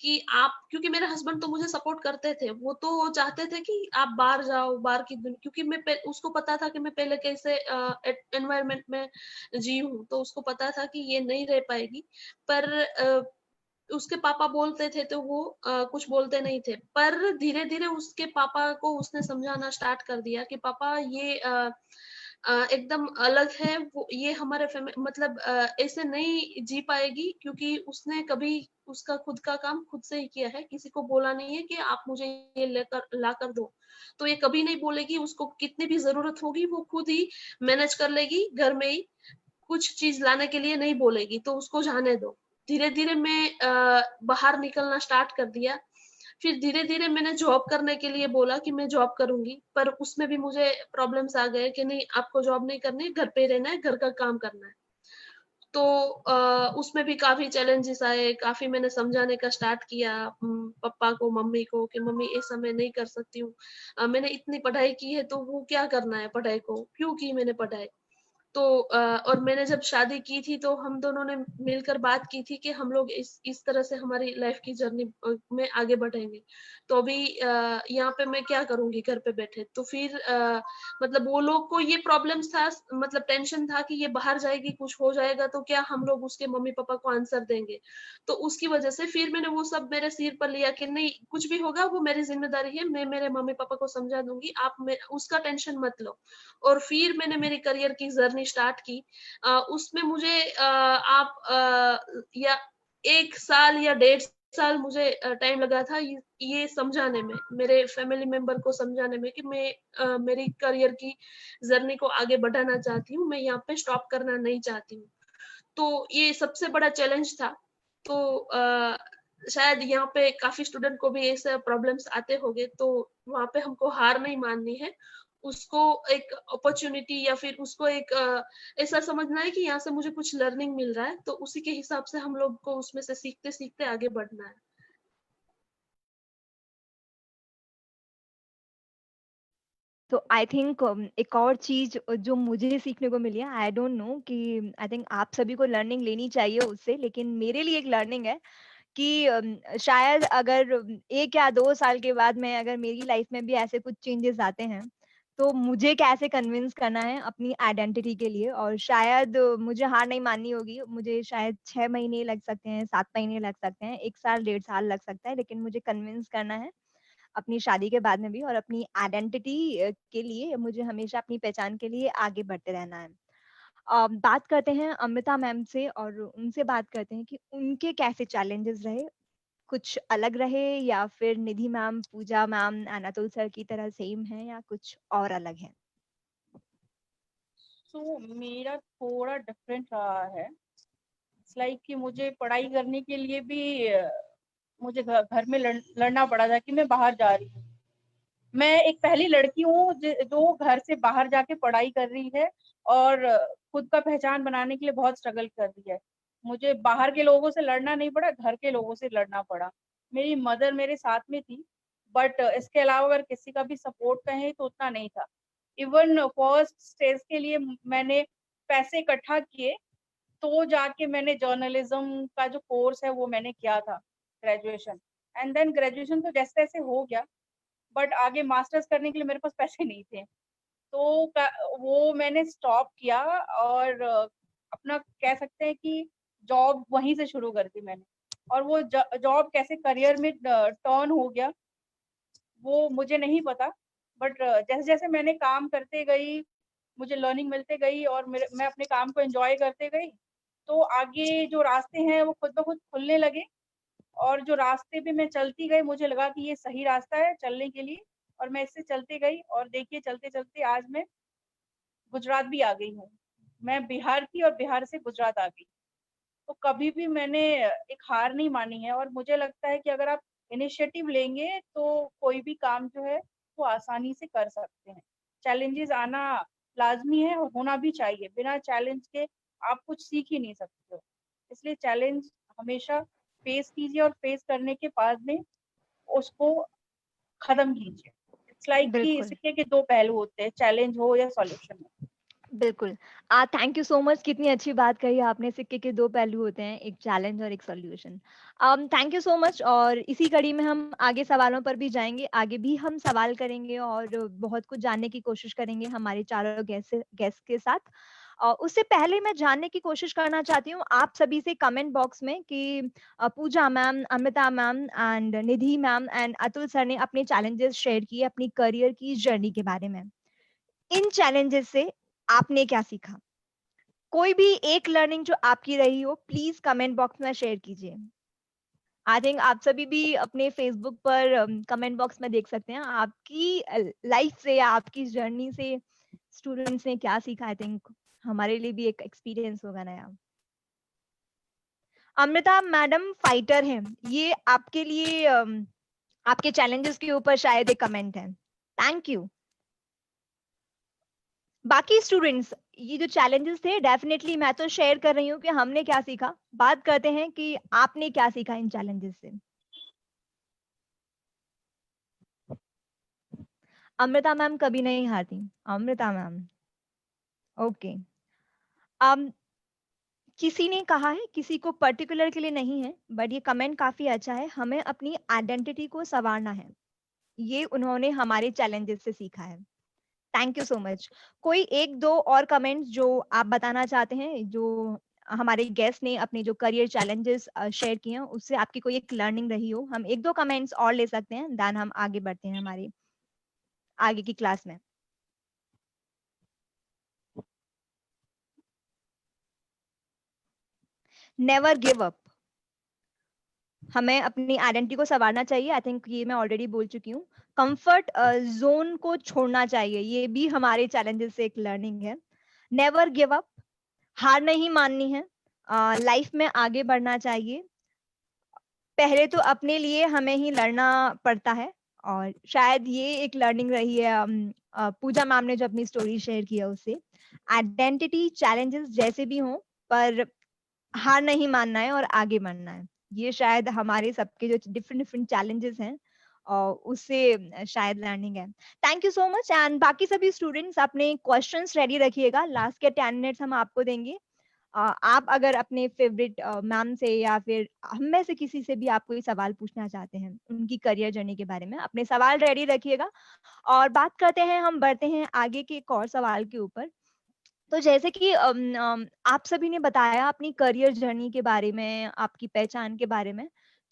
कि आप, क्योंकि मेरे हस्बैंड तो मुझे सपोर्ट करते थे, वो तो चाहते थे कि आप बाहर जाओ, बाहर की दुनिया, क्योंकि उसको पता था कि मैं पहले कैसे एनवायरनमेंट में जी हूँ, तो उसको पता था कि ये नहीं रह पाएगी। पर उसके पापा बोलते थे तो वो कुछ बोलते नहीं थे। पर धीरे धीरे उसके पापा को उसने समझाना स्टार्ट कर दिया कि पापा ये एकदम अलग है, वो ये हमारे मतलब ऐसे नहीं जी पाएगी, क्योंकि उसने कभी उसका खुद का काम खुद से ही किया है, किसी को बोला नहीं है कि आप मुझे ये लेकर ला कर दो। तो ये कभी नहीं बोलेगी, उसको कितनी भी जरूरत होगी वो खुद ही मैनेज कर लेगी घर में ही, कुछ चीज लाने के लिए नहीं बोलेगी, तो उसको जाने दो। धीरे धीरे मैं बाहर निकलना स्टार्ट कर दिया। फिर धीरे धीरे मैंने जॉब करने के लिए बोला कि मैं जॉब करूंगी, पर उसमें भी मुझे प्रॉब्लम्स आ गए कि नहीं, आपको जॉब नहीं करनी है, घर पे रहना है, घर का काम करना है। तो उसमें भी काफी चैलेंजेस आए, काफी मैंने समझाने का स्टार्ट किया पापा को, मम्मी को, कि मम्मी ऐसा मैं नहीं कर सकती हूँ, मैंने इतनी पढ़ाई की है तो वो क्या करना है, पढ़ाई को क्यों की मैंने पढ़ाई। तो और मैंने जब शादी की थी तो हम दोनों ने मिलकर बात की थी कि हम लोग इस तरह से हमारी लाइफ की जर्नी में आगे बढ़ेंगे। तो अभी यहाँ पे मैं क्या करूंगी घर पे बैठे। तो फिर मतलब वो लोग को ये प्रॉब्लम्स था, मतलब टेंशन था कि ये बाहर जाएगी, कुछ हो जाएगा तो क्या हम लोग उसके मम्मी पापा को आंसर देंगे। तो उसकी वजह से फिर मैंने वो सब मेरे सिर पर लिया कि नहीं, कुछ भी होगा वो मेरी जिम्मेदारी है, मैं मेरे मम्मी पापा को समझा दूंगी, आप उसका टेंशन मत लो। और फिर मैंने मेरी करियर की जर्नी स्टार्ट की। उसमें मुझे या 1 साल या 1.5 साल मुझे टाइम लगा था ये समझाने में, मेरे फैमिली मेंबर को समझाने में कि मैं मेरी करियर की जर्नी को आगे बढ़ाना चाहती हूँ, मैं यहाँ पे स्टॉप करना नहीं चाहती हूँ। तो ये सबसे बड़ा चैलेंज था। तो शायद यहाँ पे काफी स्टूडेंट को भी ऐसे प्रॉब्लम्स आते होंगे, तो वहाँ पे हमको हार नहीं माननी है, उसको एक अपॉर्चुनिटी या फिर उसको एक ऐसा समझना है कि यहाँ से मुझे कुछ लर्निंग मिल रहा है, तो उसी के हिसाब से हम लोग को उसमें से सीखते सीखते आगे बढ़ना है। तो आई थिंक एक और चीज जो मुझे सीखने को मिली है, आई डोंट नो कि आई थिंक आप सभी को लर्निंग लेनी चाहिए उससे, लेकिन मेरे लिए एक लर्निंग है कि शायद अगर 1 या 2 साल के बाद में अगर मेरी लाइफ में भी ऐसे कुछ चेंजेस आते हैं, तो मुझे कैसे कन्विंस करना है अपनी आइडेंटिटी के लिए। और शायद मुझे हार नहीं माननी होगी, मुझे शायद 6 महीने लग सकते हैं, 7 महीने लग सकते हैं, 1 साल 1.5 साल लग सकता है, लेकिन मुझे कन्विंस करना है अपनी शादी के बाद में भी, और अपनी आइडेंटिटी के लिए मुझे हमेशा अपनी पहचान के लिए आगे बढ़ते रहना है। बात करते हैं अमृता मैम से, और उनसे बात करते हैं कि उनके कैसे चैलेंजेस रहे, कुछ अलग रहे या फिर निधि मैम, पूजा मैम, अनातुल सर की तरह सेम है या कुछ और अलग है। तो मेरा थोड़ा डिफरेंट रहा है। इट्स लाइक कि मुझे पढ़ाई करने के लिए भी मुझे घर में लड़ना पड़ा था कि मैं बाहर जा रही हूँ। मैं एक पहली लड़की हूँ जो घर से बाहर जाके पढ़ाई कर रही है और खुद का पहचान बनाने के लिए बहुत स्ट्रगल कर रही है। मुझे बाहर के लोगों से लड़ना नहीं पड़ा, घर के लोगों से लड़ना पड़ा। मेरी मदर मेरे साथ में थी, बट इसके अलावा अगर किसी का भी सपोर्ट कहें तो उतना नहीं था। इवन फर्स्ट स्टेज के लिए मैंने पैसे इकट्ठा किए, तो जाके मैंने जर्नलिज्म का जो कोर्स है वो मैंने किया था, ग्रेजुएशन। एंड देन ग्रेजुएशन तो जैसे तैसे हो गया, बट आगे मास्टर्स करने के लिए मेरे पास पैसे नहीं थे, तो वो मैंने स्टॉप किया और अपना कह सकते हैं कि जॉब वहीं से शुरू कर दी मैंने। और वो जॉब कैसे करियर में टर्न हो गया वो मुझे नहीं पता, बट जैसे जैसे मैंने काम करते गई, मुझे लर्निंग मिलते गई और मैं अपने काम को एंजॉय करते गई, तो आगे जो रास्ते हैं वो खुद ब खुद खुलने लगे। और जो रास्ते पे मैं चलती गई, मुझे लगा कि ये सही रास्ता है चलने के लिए, और मैं इससे चलती गई। और देखिए चलते चलते आज मैं गुजरात भी आ गई हूँ। मैं बिहार थी और बिहार से गुजरात आ गई। तो कभी भी मैंने एक हार नहीं मानी है, और मुझे लगता है कि अगर आप इनिशिएटिव लेंगे तो कोई भी काम जो है वो आसानी से कर सकते हैं। चैलेंजेस आना लाजमी है और होना भी चाहिए, बिना चैलेंज के आप कुछ सीख ही नहीं सकते हो। इसलिए चैलेंज हमेशा फेस कीजिए और फेस करने के बाद में उसको खत्म कीजिए। इट्स लाइक कि बिल्कुल सिक्के के दो पहलू होते हैं, चैलेंज हो या सॉल्यूशन हो। बिल्कुल। थैंक यू सो मच, कितनी अच्छी बात कही आपने, सिक्के के दो पहलू होते हैं, एक चैलेंज और एक solution. Thank you so much, और इसी कड़ी में हम आगे सवालों पर भी जाएंगे, आगे भी हम सवाल करेंगे और बहुत कुछ जानने की कोशिश करेंगे हमारे चारों गेस्ट के साथ। उससे पहले मैं जानने की कोशिश करना चाहती हूँ आप सभी से कमेंट बॉक्स में कि Pooja ma'am, Amrita ma'am and Nidhi ma'am and Atul sir ने अपने चैलेंजेस शेयर किए अपनी करियर की जर्नी के बारे में। इन चैलेंजेस से आपने क्या सीखा? कोई भी एक लर्निंग जो आपकी रही हो, प्लीज कमेंट बॉक्स में शेयर कीजिए। आई थिंक आप सभी भी अपने फेसबुक पर कमेंट बॉक्स में देख सकते हैं आपकी लाइफ से या आपकी जर्नी से स्टूडेंट्स ने क्या सीखा। आई थिंक हमारे लिए भी एक एक्सपीरियंस होगा नया। अमृता मैडम फाइटर हैं, ये आपके लिए आपके चैलेंजेस के ऊपर शायद एक कमेंट है। Thank you. बाकी स्टूडेंट्स, ये जो चैलेंजेस थे डेफिनेटली मैं तो शेयर कर रही हूँ कि हमने क्या सीखा, बात करते हैं कि आपने क्या सीखा इन चैलेंजेस से। अमृता मैम कभी नहीं हारती, अमृता मैम ओके। किसी ने कहा है, किसी को पर्टिकुलर के लिए नहीं है, बट ये कमेंट काफी अच्छा है, हमें अपनी आइडेंटिटी को संवारना है, ये उन्होंने हमारे चैलेंजेस से सीखा है। Thank you so much. कोई एक दो और कमेंट्स जो आप बताना चाहते हैं, जो हमारे गेस्ट ने अपने जो करियर चैलेंजेस शेयर किए हैं उससे आपकी कोई एक लर्निंग रही हो? हम एक दो कमेंट्स और ले सकते हैं, देन हम आगे बढ़ते हैं हमारी आगे की क्लास में। नेवर गिव अप, हमें अपनी आइडेंटिटी को संवारना चाहिए। आई थिंक ये मैं ऑलरेडी बोल चुकी हूँ। कंफर्ट जोन को छोड़ना चाहिए, ये भी हमारे चैलेंजेस से एक लर्निंग है। नेवर गिव अप, हार नहीं माननी है, लाइफ में आगे बढ़ना चाहिए। पहले तो अपने लिए हमें ही लड़ना पड़ता है, और शायद ये एक लर्निंग रही है पूजा मैम ने जो अपनी स्टोरी शेयर किया उससे। आइडेंटिटी चैलेंजेस जैसे भी हों, पर हार नहीं मानना है और आगे बढ़ना है, ये शायद हमारे सबके जो डिफरेंट डिफरेंट चैलेंजेस हैं और उससे शायद लर्निंग है। Thank you so much. And बाकी सभी स्टूडेंट्स अपने क्वेश्चंस रेडी रखिएगा, लास्ट के 10 मिनट्स हम आपको देंगे। आप अगर अपने फेवरेट मैम से या फिर हम में से किसी से भी आप कोई सवाल पूछना चाहते हैं उनकी करियर जर्नी के बारे में, अपने सवाल रेडी रखिएगा। और बात करते हैं, हम बढ़ते हैं आगे के एक और सवाल के ऊपर। तो जैसे कि आप सभी ने बताया अपनी करियर जर्नी के बारे में, आपकी पहचान के बारे में,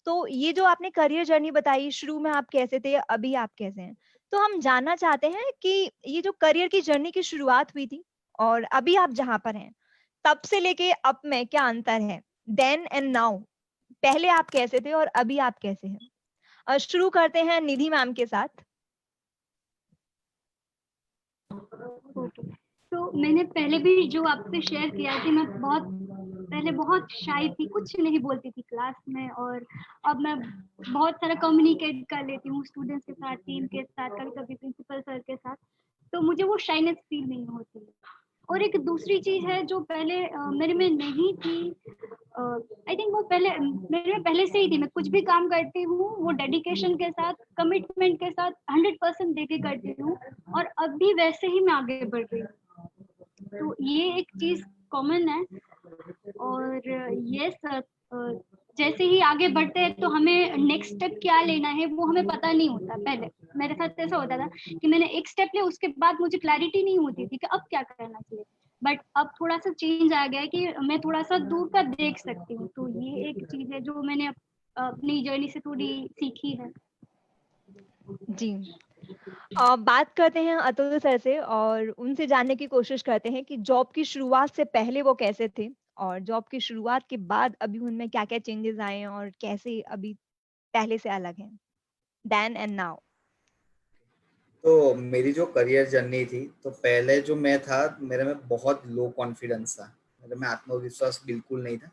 तो ये जो आपने करियर जर्नी बताई, शुरू में आप कैसे थे, अभी आप कैसे हैं, तो हम जानना चाहते हैं कि ये जो करियर की जर्नी की शुरुआत हुई थी और अभी आप जहां पर हैं, तब से लेके अब में क्या अंतर है, देन एंड नाउ, पहले आप कैसे थे और अभी आप कैसे हैं। शुरू करते हैं निधि मैम के साथ। ओके, तो मैंने पहले भी जो आपसे शेयर किया कि मैं पहले बहुत शाय थी, कुछ नहीं बोलती थी क्लास में, और अब मैं बहुत सारा कम्युनिकेट कर लेती हूँ स्टूडेंट्स के साथ, टीम के साथ, कभी कभी प्रिंसिपल सर के साथ, तो मुझे वो शाइनेस फील नहीं होती। और एक दूसरी चीज है जो पहले मेरे में नहीं थी, आई थिंक वो मेरे में पहले से ही थी। मैं कुछ भी काम करती हूँ वो डेडिकेशन के साथ, कमिटमेंट के साथ 100% देके करती हूँ, और अब भी वैसे ही मैं आगे बढ़ रही हूँ। तो ये एक चीज कॉमन है। और यस, जैसे ही आगे बढ़ते हैं तो हमें नेक्स्ट स्टेप क्या लेना है वो हमें पता नहीं होता। पहले मेरे साथ ऐसा होता था कि मैंने एक स्टेप लिया, उसके बाद मुझे क्लैरिटी नहीं होती थी कि अब क्या करना चाहिए। बट अब थोड़ा सा चेंज आ गया है कि मैं थोड़ा सा दूर का देख सकती हूँ। तो ये एक चीज है जो मैंने अपनी जर्नी से थोड़ी सीखी है। जी। बात करते हैं अतुल सर से और उनसे जानने की कोशिश करते हैं कि जॉब की शुरुआत से पहले वो कैसे थे और जॉब की शुरुआत के बाद अभी उनमें क्या-क्या चेंजेस आए हैं और कैसे अभी पहले से अलग हैं? Then and now. तो मेरी जो करियर जर्नी थी, तो पहले जो मैं था, मेरे में बहुत लो कॉन्फिडेंस था, मेरे में आत्मविश्वास बिल्कुल नहीं था।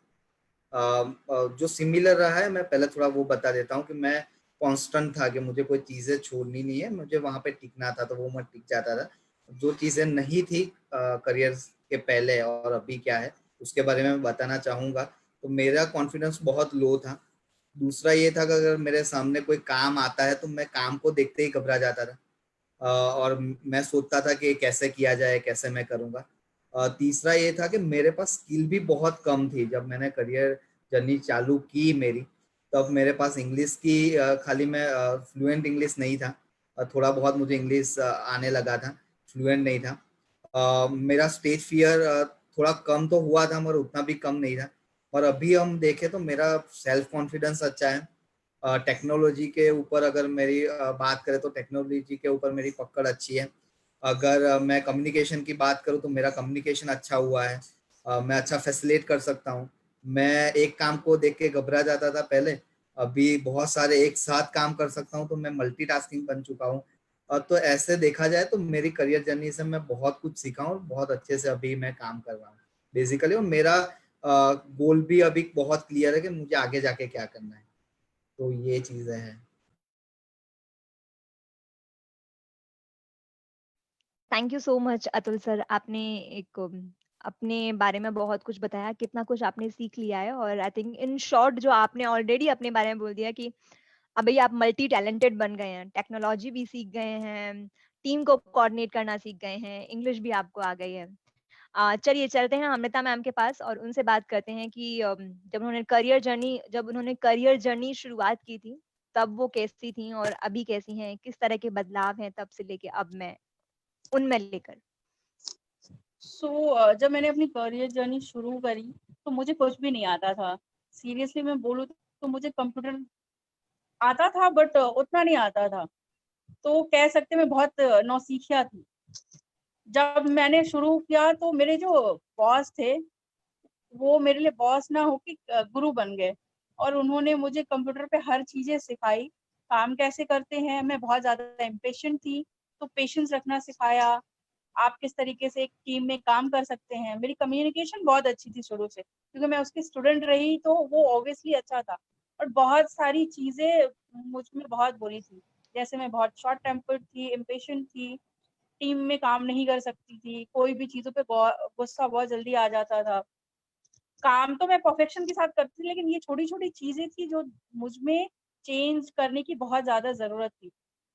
जो सिमिलर रहा है, मैं पहले थोड़ा वो बता देता हूँ कि मैं कांस्टेंट था कि मुझे कोई चीज़ें छोड़नी नहीं है, मुझे वहाँ पे टिकना था, तो वो मैं टिक जाता था। जो चीज़ें नहीं थी करियर के पहले और अभी क्या है, उसके बारे में मैं बताना चाहूँगा। तो मेरा कॉन्फिडेंस बहुत लो था। दूसरा ये था कि अगर मेरे सामने कोई काम आता है, तो मैं काम को देखते ही घबरा जाता था। और मैं सोचता था कि ये कैसे किया जाए, कैसे मैं करूँगा। तीसरा ये था कि मेरे पास स्किल भी बहुत कम थी। जब मैंने करियर जर्नी चालू की मेरी, तब मेरे पास इंग्लिश की खाली मैं फ्लुएंट इंग्लिश नहीं था। थोड़ा बहुत मुझे इंग्लिश आने लगा था, फ्लुएंट नहीं था। मेरा स्टेज फियर थोड़ा कम तो हुआ था, मगर उतना भी कम नहीं था। और अभी हम देखें तो मेरा सेल्फ कॉन्फिडेंस अच्छा है। टेक्नोलॉजी के ऊपर अगर मेरी बात करें, तो टेक्नोलॉजी के ऊपर मेरी पकड़ अच्छी है। अगर मैं कम्युनिकेशन की बात करूं, तो मेरा कम्युनिकेशन अच्छा हुआ है। मैं अच्छा फैसिलिटेट कर सकता हूं। मैं एक काम को देख के घबरा जाता था पहले, अभी बहुत सारे एक साथ काम कर सकता हूं, तो मैं मल्टीटास्किंग बन चुका हूं। तो ऐसे देखा जाए तो मेरी करियर जर्नी से मैं बहुत कुछ सीखा हूं और बहुत अच्छे से अभी मैं काम कर रहा हूँ बेसिकली। और मेरा गोल भी अभी बहुत क्लियर है कि मुझे आगे जाके क्या करना है। तो ये चीजें हैं। Thank you so much Atul sir. आपने एक अपने बारे में बहुत कुछ बताया, कितना कुछ आपने सीख लिया है और आई थिंक इन शॉर्ट जो आपने ऑलरेडी अपने बारे में बोल दिया कि अभी आप मल्टी टैलेंटेड बन गए हैं, टेक्नोलॉजी भी सीख गए हैं, टीम को कोऑर्डिनेट करना सीख गए हैं, इंग्लिश भी आपको आ गई है। चलिए चलते हैं अमृता मैम के पास और उनसे बात करते हैं कि जब उन्होंने करियर जर्नी शुरुआत की थी, तब वो कैसी थी और अभी कैसी हैं, किस तरह के बदलाव हैं तब से लेके अब में उनमें लेकर। जब मैंने अपनी करियर जर्नी शुरू करी, तो मुझे कुछ भी नहीं आता था। सीरियसली मैं बोलूँ तो मुझे कंप्यूटर आता था, बट उतना नहीं आता था। तो कह सकते मैं बहुत नौसिखिया थी। जब मैंने शुरू किया तो मेरे जो बॉस थे, वो मेरे लिए बॉस ना हो के गुरु बन गए, और उन्होंने मुझे कंप्यूटर पे हर चीजें सिखाई, काम कैसे करते हैं। मैं बहुत ज्यादा इम्पेशेंट थी, तो पेशेंस रखना सिखाया। आप किस तरीके से एक टीम में काम कर सकते हैं। मेरी कम्युनिकेशन बहुत अच्छी थी शुरू से, क्योंकि मैं उसकी स्टूडेंट रही, तो वो ऑब्वियसली अच्छा था। और बहुत सारी चीजें मुझ में बहुत बुरी थी, जैसे मैं बहुत शॉर्ट टेम्पर्ड थी, इम्पेशेंट थी, टीम में काम नहीं कर सकती थी, कोई भी चीजों पे गुस्सा बहुत जल्दी आ जाता था। काम तो मैं परफेक्शन के साथ करती थी, लेकिन ये छोटी-छोटी चीज़ें थी जो मुझ में चेंज करने की बहुत ज़्यादा ज़रूरत थी।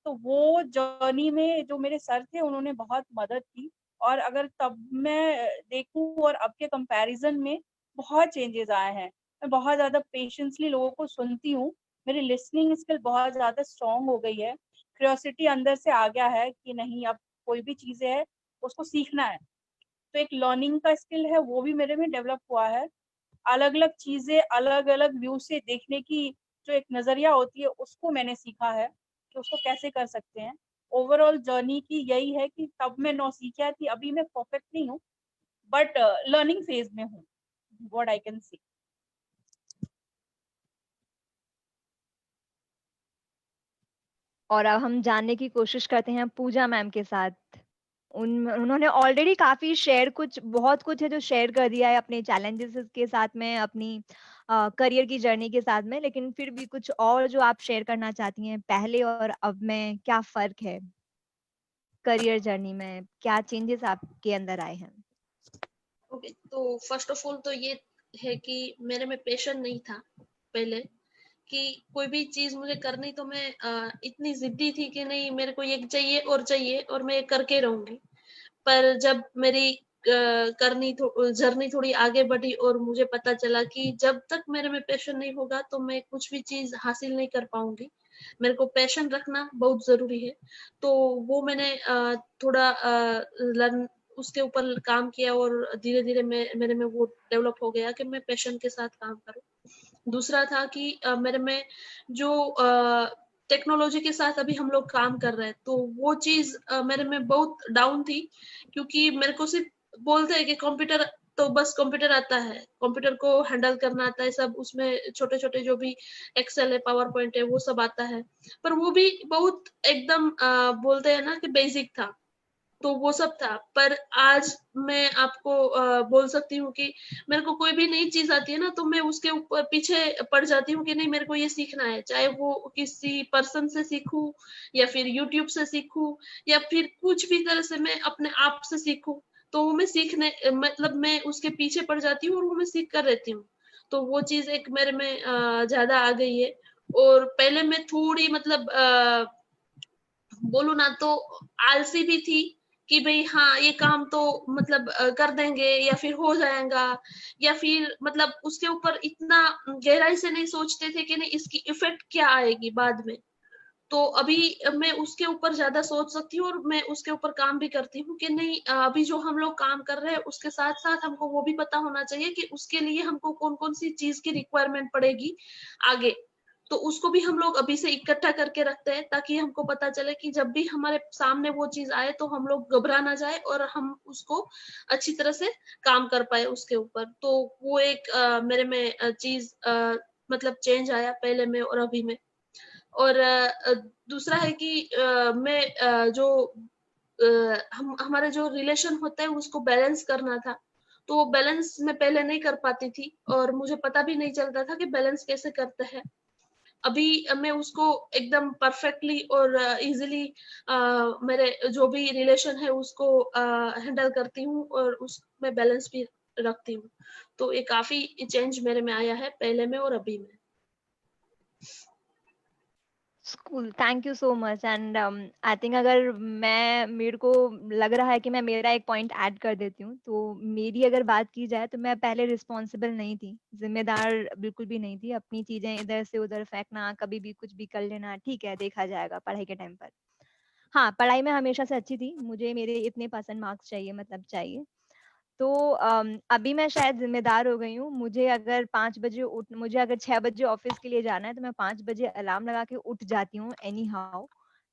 तो वो जर्नी में जो मेरे सर थे, उन्होंने बहुत मदद की। और अगर तब मैं देखूँ और अब के कंपैरिज़न में बहुत चेंजेज़ आए हैं। मैं बहुत ज़्यादा पेशेंसली लोगों को सुनती हूँ। मेरी लिसनिंग स्किल बहुत ज़्यादा स्ट्रॉन्ग हो गई है। क्यूरियोसिटी अंदर से आ गया है कि नहीं, अब कोई भी चीज़ें हैं, उसको सीखना है। तो एक लर्निंग का स्किल है, वो भी मेरे में डेवलप हुआ है। अलग-अलग चीज़ें अलग-अलग व्यू से देखने की जो एक नज़रिया होती है, उसको मैंने सीखा है कि उसको कैसे कर सकते हैं। ओवरऑल जर्नी की यही है कि तब मैं नौसिखिया थी, अभी मैं परफेक्ट नहीं हूँ, बट लर्निंग फेज़ में हूँ, व्हाट आई कैन से। और अब हम जानने की कोशिश करते हैं पूजा मैम के साथ। उन्होंने ऑलरेडी काफ़ी शेयर बहुत कुछ है जो शेयर कर दिया है अपने चैलेंजेस के साथ में, अपनी करियर की जर्नी के साथ में, लेकिन फिर भी कुछ और जो आप शेयर करना चाहती हैं पहले और अब में क्या फ़र्क है? करियर जर्नी में क्या चेंजेस आपके अंदर आए हैं? ओके, तो फर्स्ट ऑफ ऑल तो ये है कि मेरे में पैशन नहीं था पहले, कि कोई भी चीज मुझे करनी, तो मैं इतनी जिद्दी थी कि नहीं, मेरे को ये चाहिए और मैं ये करके रहूंगी। पर जब मेरी जर्नी थोड़ी आगे बढ़ी और मुझे पता चला कि जब तक मेरे में पैशन नहीं होगा, तो मैं कुछ भी चीज हासिल नहीं कर पाऊंगी। मेरे को पैशन रखना बहुत जरूरी है। तो वो मैंने थोड़ा लर्न उसके ऊपर काम किया और धीरे धीरे मेरे में वो डेवलप हो गया कि मैं पैशन के साथ काम करूँ। दूसरा था कि मेरे में जो टेक्नोलॉजी के साथ अभी हम लोग काम कर रहे हैं, तो वो चीज मेरे में बहुत डाउन थी, क्योंकि मेरे को सिर्फ बोलते हैं कि कंप्यूटर तो बस कंप्यूटर आता है, कंप्यूटर को हैंडल करना आता है, सब उसमें छोटे छोटे जो भी एक्सेल है, पावर पॉइंट है, वो सब आता है, पर वो भी बहुत एकदम बोलते हैं ना कि बेसिक था, तो वो सब था। पर आज मैं आपको बोल सकती हूँ कि मेरे को कोई भी नई चीज आती है ना, तो मैं उसके ऊपर पीछे पड़ जाती हूँ कि नहीं, मेरे को ये सीखना है, चाहे वो किसी पर्सन से सीखूं या फिर यूट्यूब से सीखूं या फिर कुछ भी तरह से मैं अपने आप से सीखूं, तो वो मैं सीखने मतलब मैं उसके पीछे पड़ जाती हूँ और वो मैं सीख कर रहती हूँ। तो वो चीज एक मेरे में ज्यादा आ गई है। और पहले मैं थोड़ी मतलब बोलू ना तो आलसी भी थी कि भाई हाँ ये काम तो मतलब कर देंगे या फिर हो जाएगा, या फिर मतलब उसके ऊपर इतना गहराई से नहीं सोचते थे कि नहीं इसकी इफेक्ट क्या आएगी बाद में। तो अभी मैं उसके ऊपर ज्यादा सोच सकती हूँ और मैं उसके ऊपर काम भी करती हूँ कि नहीं, अभी जो हम लोग काम कर रहे हैं उसके साथ साथ हमको वो भी पता होना चाहिए कि उसके लिए हमको कौन कौन सी चीज की रिक्वायरमेंट पड़ेगी आगे। तो उसको भी हम लोग अभी से इकट्ठा करके रखते हैं, ताकि हमको पता चले कि जब भी हमारे सामने वो चीज आए तो हम लोग घबरा ना जाए और हम उसको अच्छी तरह से काम कर पाए उसके ऊपर। तो वो एक मेरे में चीज मतलब चेंज आया पहले में और अभी में। और दूसरा है कि मैं जो हम हमारे जो रिलेशन होता है उसको बैलेंस करना था, तो वो बैलेंस मैं पहले नहीं कर पाती थी और मुझे पता भी नहीं चलता था कि बैलेंस कैसे करते हैं। अभी मैं उसको एकदम परफेक्टली और इजीली मेरे जो भी रिलेशन है उसको हैंडल करती हूँ और उसमें बैलेंस भी रखती हूँ। तो ये काफी चेंज मेरे में आया है पहले में और अभी में। School, thank you so much. And I think अगर मेरे को लग रहा है कि मैं मेरा एक पॉइंट ऐड कर देती हूँ, तो मेरी अगर बात की जाए तो मैं पहले रिस्पॉन्सिबल नहीं थी, जिम्मेदार बिल्कुल भी नहीं थी। अपनी चीजें इधर से उधर फेंकना, कभी भी कुछ भी कर लेना, ठीक है देखा जाएगा पढ़ाई के टाइम पर। हाँ, पढ़ाई में हमेशा से अच्छी थी, मुझे मेरे इतने परसेंट मार्क्स चाहिए, मतलब चाहिए। तो अभी मैं शायद ज़िम्मेदार हो गई हूँ। मुझे अगर 6 बजे ऑफ़िस के लिए जाना है, तो मैं 5 बजे अलार्म लगा के उठ जाती हूँ एनी हाउ,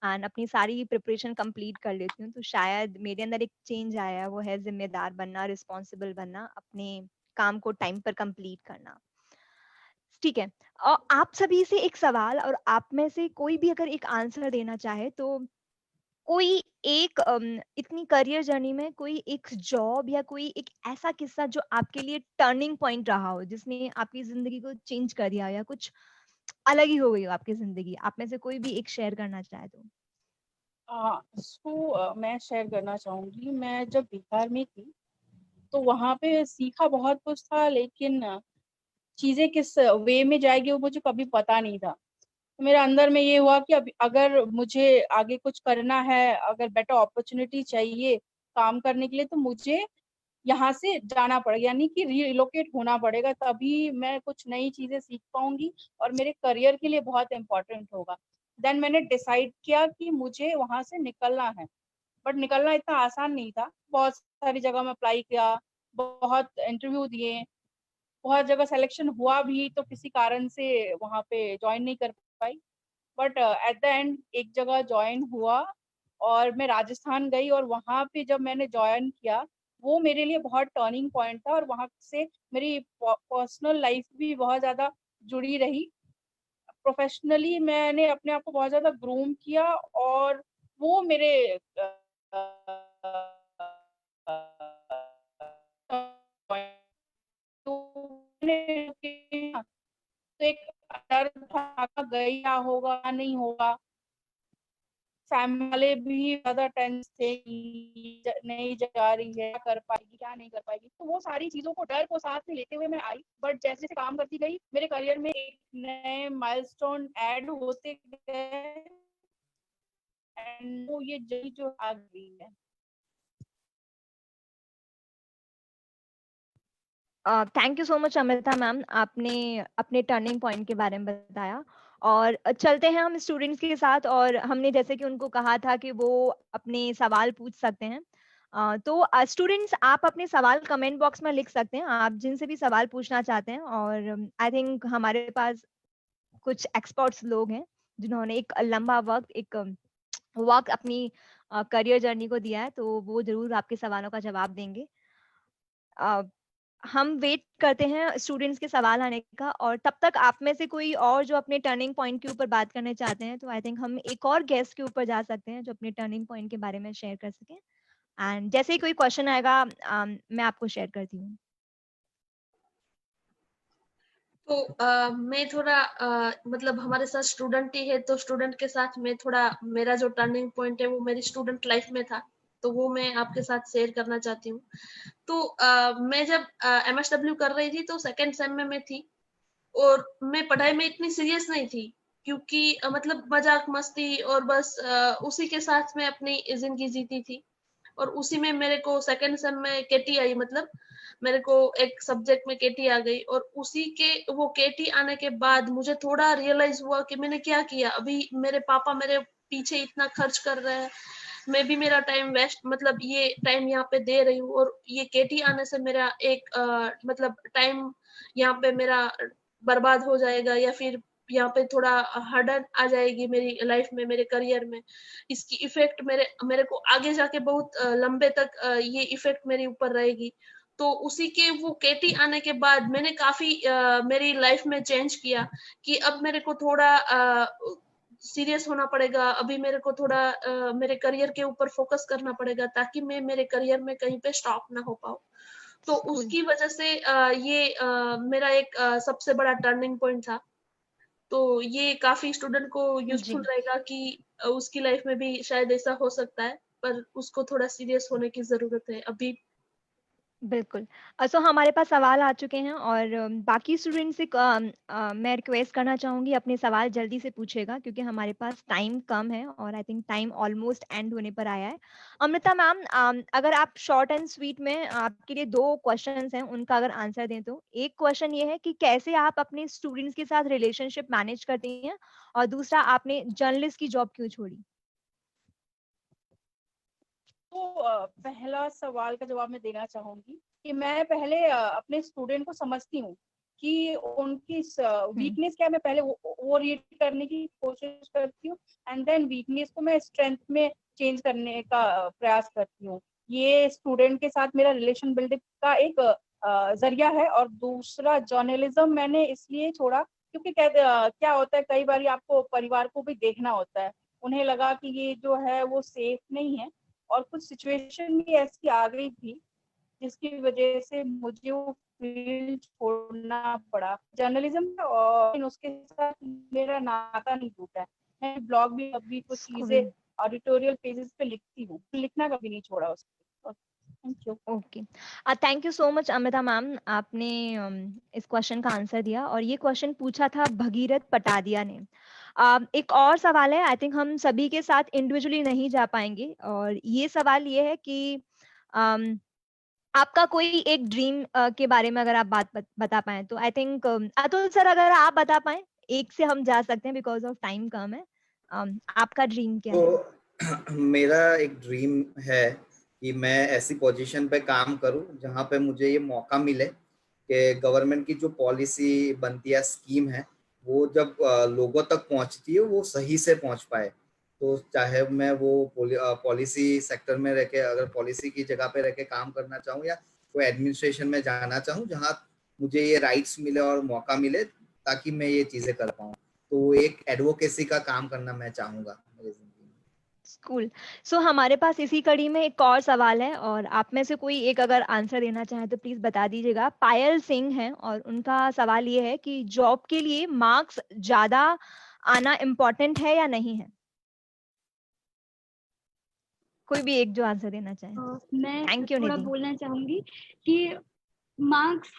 एंड अपनी सारी प्रिपरेशन कंप्लीट कर लेती हूँ। तो शायद मेरे अंदर एक चेंज आया है, वो है ज़िम्मेदार बनना, रिस्पॉन्सिबल बनना, अपने काम को टाइम पर कंप्लीट करना। ठीक है। आप सभी से एक सवाल, और आप में से कोई भी अगर एक आंसर देना चाहे, तो कोई एक इतनी करियर जर्नी में कोई एक जॉब या कोई एक ऐसा किस्सा जो आपके लिए टर्निंग पॉइंट रहा हो, जिसने आपकी जिंदगी को चेंज कर दिया हो, या कुछ अलग ही हो गई हो आपकी जिंदगी, आप में से कोई भी एक शेयर करना चाहे तो। इसको मैं शेयर करना चाहूंगी। मैं जब बिहार में थी तो वहाँ पे सीखा बहुत कुछ था, लेकिन चीजें किस वे में जाएगी वो मुझे कभी पता नहीं था। तो मेरे अंदर में ये हुआ कि अब अगर मुझे आगे कुछ करना है, अगर बेटर अपॉर्चुनिटी चाहिए काम करने के लिए, तो मुझे यहाँ से जाना पड़ेगा, यानी कि रिलोकेट होना पड़ेगा, तभी मैं कुछ नई चीजें सीख पाऊंगी और मेरे करियर के लिए बहुत इम्पोर्टेंट होगा। देन मैंने डिसाइड किया कि मुझे वहां से निकलना है, बट निकलना इतना आसान नहीं था। बहुत सारी जगह में अप्लाई किया, बहुत इंटरव्यू दिए, बहुत जगह सिलेक्शन हुआ भी, तो किसी कारण से वहां पे ज्वाइन नहीं कर पाई। बट एट द एंड एक जगह ज्वाइन हुआ और मैं राजस्थान गई, और वहां पे जब मैंने ज्वाइन किया वो मेरे लिए बहुत टर्निंग पॉइंट था, और वहां से मेरी पर्सनल लाइफ भी बहुत ज्यादा जुड़ी रही। प्रोफेशनली मैंने अपने आप को बहुत ज्यादा ग्रूम किया, और वो मेरे तो एक डर था, गया होगा नहीं होगा। फैमिली वाले भी ज्यादा टेंस थे कि नहीं जा रही है, क्या कर पाएगी क्या नहीं कर पाएगी। तो वो सारी चीजों को, डर को साथ में लेते हुए मैं आई, बट जैसे जैसे काम करती गई मेरे करियर में एक नए माइलस्टोन ऐड होते गए, एंड वो ये जर्नी जो आ गई है। Thank you so much Amrita ma'am, आपने अपने टर्निंग पॉइंट के बारे में बताया। और चलते हैं हम स्टूडेंट्स के साथ, और हमने जैसे कि उनको कहा था कि वो अपने सवाल पूछ सकते हैं। तो स्टूडेंट्स आप अपने सवाल कमेंट बॉक्स में लिख सकते हैं, आप जिनसे भी सवाल पूछना चाहते हैं। और आई थिंक हमारे पास कुछ एक्सपर्ट्स लोग हैं जिन्होंने एक लंबा वक्त अपनी करियर जर्नी को दिया है, तो वो जरूर आपके सवालों का जवाब देंगे। अ, हम वेट करते हैं स्टूडेंट्स के सवाल आने का, और तब तक आप में से कोई और जो अपने टर्निंग पॉइंट के ऊपर बात करना चाहते हैं, तो आई थिंक हम एक और गेस्ट के ऊपर जा सकते हैं जो अपने टर्निंग पॉइंट के बारे में शेयर कर सकें। एंड जैसे ही कोई क्वेश्चन आएगा मैं आपको शेयर करती हूँ। तो मैं थोड़ा मतलब हमारे साथ स्टूडेंट ही है, तो स्टूडेंट के साथ मैं थोड़ा मेरा जो टर्निंग पॉइंट है वो मेरी स्टूडेंट लाइफ में था, तो वो मैं आपके साथ शेयर करना चाहती हूँ। तो मैं जब MSW कर रही थी तो सेकेंड सेम में मैं थी, और मैं पढ़ाई में इतनी सीरियस नहीं थी, क्योंकि मतलब मजाक मस्ती और बस उसी के साथ मैं अपनी जिंदगी जीती थी। और उसी में मेरे को सेकंड सेम में केटी आई, मतलब मेरे को एक सब्जेक्ट में केटी आ गई, और उसी के वो केटी आने के बाद मुझे थोड़ा रियलाइज हुआ कि मैंने क्या किया। अभी मेरे पापा मेरे पीछे इतना खर्च कर रहे हैं, मैं भी मेरा टाइम वेस्ट, मतलब ये टाइम यहाँ पे दे रही हूँ, और ये केटी आने से मेरा एक मतलब टाइम यहाँ पे मेरा बर्बाद हो जाएगा, या फिर यहाँ पे थोड़ा हर्डन आ जाएगी मेरी लाइफ में, मेरे करियर में। इसकी इफेक्ट मेरे को आगे जाके बहुत लंबे तक ये इफेक्ट मेरे ऊपर रहेगी। तो उसी के वो केटी आने के बाद मैंने काफी मेरी लाइफ में चेंज किया, कि अब मेरे को थोड़ा सीरियस होना पड़ेगा, अभी मेरे को थोड़ा मेरे करियर के ऊपर फोकस करना पड़ेगा, ताकि मैं मेरे करियर में कहीं पे स्टॉप ना हो पाऊँ। तो उसकी वजह से ये मेरा एक सबसे बड़ा टर्निंग पॉइंट था। तो ये काफी स्टूडेंट को यूजफुल रहेगा कि उसकी लाइफ में भी शायद ऐसा हो सकता है, पर उसको थोड़ा सीरियस होने की जरूरत है अभी। बिल्कुल। सो हमारे पास सवाल आ चुके हैं, और बाकी स्टूडेंट से मैं रिक्वेस्ट करना चाहूंगी अपने सवाल जल्दी से पूछेगा, क्योंकि हमारे पास टाइम कम है और I think time almost and होने पर आया है। अमृता मैम, अगर आप शॉर्ट एंड स्वीट में आपके लिए 2 क्वेश्चंस हैं, उनका अगर आंसर दें तो। एक क्वेश्चन ये है कि कैसे आप अपने स्टूडेंट्स के साथ रिलेशनशिप मैनेज करती हैं, और दूसरा आपने जर्नलिस्ट की जॉब क्यों छोड़ी? तो पहला सवाल का जवाब मैं देना चाहूंगी कि मैं पहले अपने स्टूडेंट को समझती हूँ कि उनकी वीकनेस क्या है, मैं पहले वो रीड करने की कोशिश करती हूँ, एंड देन वीकनेस को मैं स्ट्रेंथ में चेंज करने का प्रयास करती हूँ। ये स्टूडेंट के साथ मेरा रिलेशन बिल्डिंग का एक जरिया है। और दूसरा, जर्नलिज्म मैंने इसलिए छोड़ा क्योंकि क्या होता है, कई बार आपको परिवार को भी देखना होता है। उन्हें लगा कि ये जो है वो सेफ नहीं है, और कुछ सिचुएशन भी ऐसी आ गई थी जिसकी वजह से मुझे वो फील्ड छोड़ना पड़ा जर्नलिज्म। और उसके साथ मेरा नाता नहीं टूटा है। मैं ब्लॉग भी अभी कुछ चीजें एडिटोरियल पेजेस पे लिखती हूँ, लिखना कभी नहीं छोड़ा उसको। Thank you. Okay, thank you so much Amrita ma'am, आपने इस क्वेश्चन का आंसर दिया। और ये क्वेश्चन पूछा था भगीरथ पटादिया ने। एक और सवाल है, आई थिंक हम सभी के साथ इंडिविजुअली नहीं जा पाएंगे, और ये सवाल ये है कि आपका कोई एक ड्रीम के बारे में अगर आप बता पाएं तो। आई थिंक अतुल सर, अगर आप बता पाएं, एक से हम जा सकते हैं बिकॉज ऑफ टाइम कम है। आपका ड्रीम क्या है? तो मेरा एक ड्रीम है कि मैं ऐसी पोजीशन पे काम करूं जहां पे मुझे ये मौका मिले कि गवर्नमेंट की जो पॉलिसी बनती है, स्कीम है, वो जब लोगों तक पहुंचती है वो सही से पहुंच पाए। तो चाहे मैं वो पॉलिसी सेक्टर में रह के, अगर पॉलिसी की जगह पे रह के काम करना चाहूँ, या कोई एडमिनिस्ट्रेशन में जाना चाहूँ जहाँ मुझे ये राइट्स मिले और मौका मिले ताकि मैं ये चीजें कर पाऊँ, तो एक एडवोकेसी का काम करना मैं चाहूंगा मेरी जिंदगी में। स्कूल। सो हमारे पास इसी कड़ी में एक और सवाल है, और आप में से कोई एक अगर आंसर देना चाहे तो प्लीज बता दीजिएगा। पायल सिंह हैं, और उनका सवाल ये है कि जॉब के लिए मार्क्स ज्यादा आना इम्पोर्टेंट है या नहीं है? कोई भी एक जो आंसर देना चाहे। मैं थैंक यू थोड़ा निधि। बोलना चाहूंगी कि मार्क्स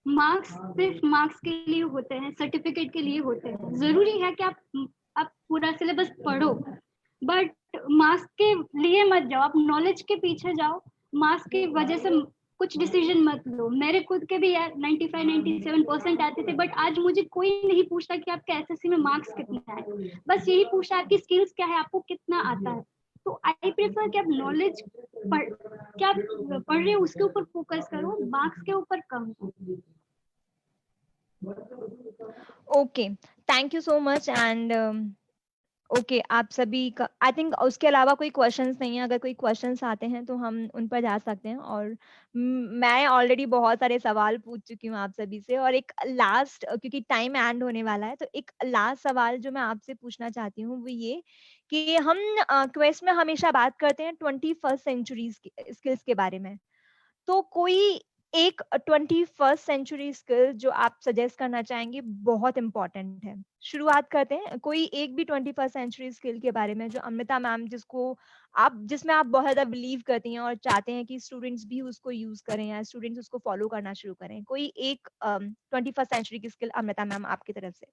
सिर्फ मार्क्स के लिए होते हैं, सर्टिफिकेट के लिए होते हैं। जरूरी है कि आप पूरा सिलेबस पढ़ो, बट मार्क्स के लिए मत जाओ, आप नॉलेज के पीछे जाओ। मार्क्स की वजह से कुछ डिसीजन मत लो। मेरे खुद के भी यार 95-97% आते थे, बट आज मुझे कोई नहीं पूछता कि आपके एसएससी में मार्क्स कितना है। बस यही पूछा आपकी स्किल्स क्या है, आपको कितना आता है। तो आई प्रेफर कि आप नॉलेज क्या आप पढ़ रहे हो उसके ऊपर फोकस करो, मार्क्स के ऊपर कम। Okay, thank you so much. And okay, आप सभी का आई थिंक उसके अलावा कोई क्वेश्चंस नहीं है। अगर कोई क्वेश्चंस आते हैं तो हम उन पर जा सकते हैं। और मैं ऑलरेडी बहुत सारे सवाल पूछ चुकी हूँ आप सभी से, और एक लास्ट, क्योंकि टाइम एंड होने वाला है, तो एक लास्ट सवाल जो मैं आपसे पूछना चाहती हूँ वो ये कि हम क्वेस्ट में हमेशा बात करते हैं 21st सेंचुरी स्किल्स के बारे में। तो कोई एक 21st सेंचुरी स्किल जो आप सजेस्ट करना चाहेंगे, बहुत इंपॉर्टेंट है। शुरुआत करते हैं, कोई एक भी 21st सेंचुरी स्किल के बारे में जो अमृता मैम जिसमें आप बहुत ज्यादा बिलीव करती हैं और चाहते हैं कि स्टूडेंट्स भी उसको यूज करें या स्टूडेंट्स उसको फॉलो करना शुरू करें। कोई एक 21st सेंचुरी की स्किल अमृता मैम आपकी तरफ से।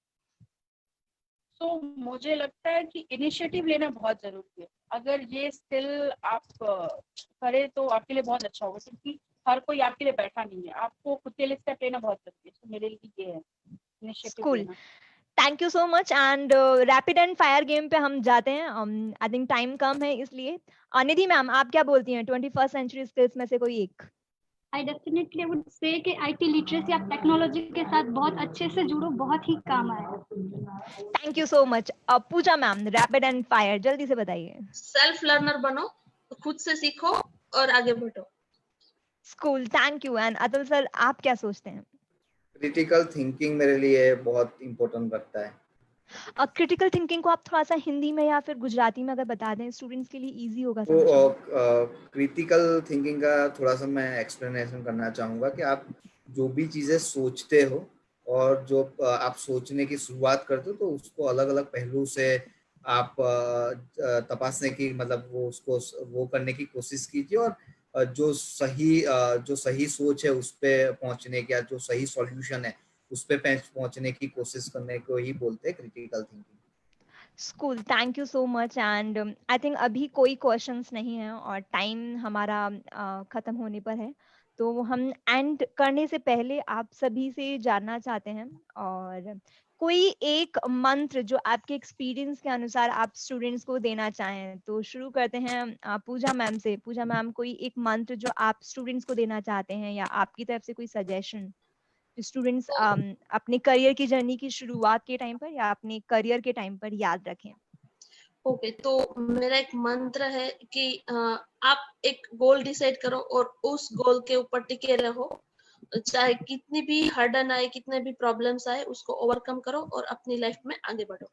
तो मुझे लगता है कि इनिशिएटिव लेना बहुत जरूरी है। अगर ये स्किल आप करें तो आपके लिए बहुत अच्छा होगा, क्योंकि हर कोई आपके लिए बैठा नहीं है, आपको खुद के लिए स्टेप लेना बहुत जरूरी है। तो मेरे लिए ये है इनिशिएटिव स्कूल, लेना। Thank you so much. And rapid and fire game पे हम जाते हैं। आई थिंक टाइम कम है, इसलिए निधि मैम आप क्या बोलती हैं 21st सेंचुरी स्किल्स में से कोई एक? आई डेफिनेटली वुड से कि आईटी लिटरेसी आप टेक्नोलॉजी के साथ बहुत अच्छे से जुड़ो, बहुत ही काम आएगा। Thank you so much. Pooja ma'am, rapid and fire, जल्दी से बताइए। सेल्फ लर्नर बनो, खुद से सीखो और आगे बढ़ो। School, thank you. And Atul sir, आप क्या सोचते हैं? क्रिटिकल थिंकिंग मेरे लिए बहुत इम्पोर्टेंट रखता है। क्रिटिकल थिंकिंग को आप थोड़ा सा हिंदी में या फिर गुजराती में अगर बता दें, स्टूडेंट्स के लिए इजी होगा तो समझना। क्रिटिकल थिंकिंग का थोड़ा सा मैं एक्सप्लेनेशन करना चाहूँगा कि आप जो भी चीज़ें सोचते हो और जो आप सोचने की शुरुआत करते हो, तो उसको अलग अलग पहलू से आप तपासने की, मतलब वो करने की कोशिश कीजिए, और जो सही सोच है उस पर पहुंचने की, या जो सही सॉल्यूशन है उस पर पहुंचने की कोशिश करने को ही बोलते हैं critical thinking. School, thank you so much. And I think अभी कोई क्वेश्चंस नहीं है और टाइम हमारा खत्म होने पर है। तो हम एंड करने से पहले आप सभी से जानना चाहते हैं, और कोई एक मंत्र जो आपके एक्सपीरियंस के अनुसार आप स्टूडेंट्स को देना चाहें। तो शुरू करते हैं पूजा मैम से। पूजा मैम, कोई एक मंत्र जो आप स्टूडेंट्स को देना चाहते हैं, या आपकी तरफ से कोई सजेशन स्टूडेंट्स अपने करियर की जर्नी की शुरुआत के टाइम पर या अपने करियर के टाइम पर याद रखें। ओके, तो मेरा एक मंत्र है कि आप एक गोल डिसाइड करो और उस गोल के ऊपर टिके रहो, चाहे कितनी भी हर्डन आए, कितने भी प्रॉब्लम्स आए, उसको ओवरकम करो और अपनी लाइफ में आगे बढ़ो।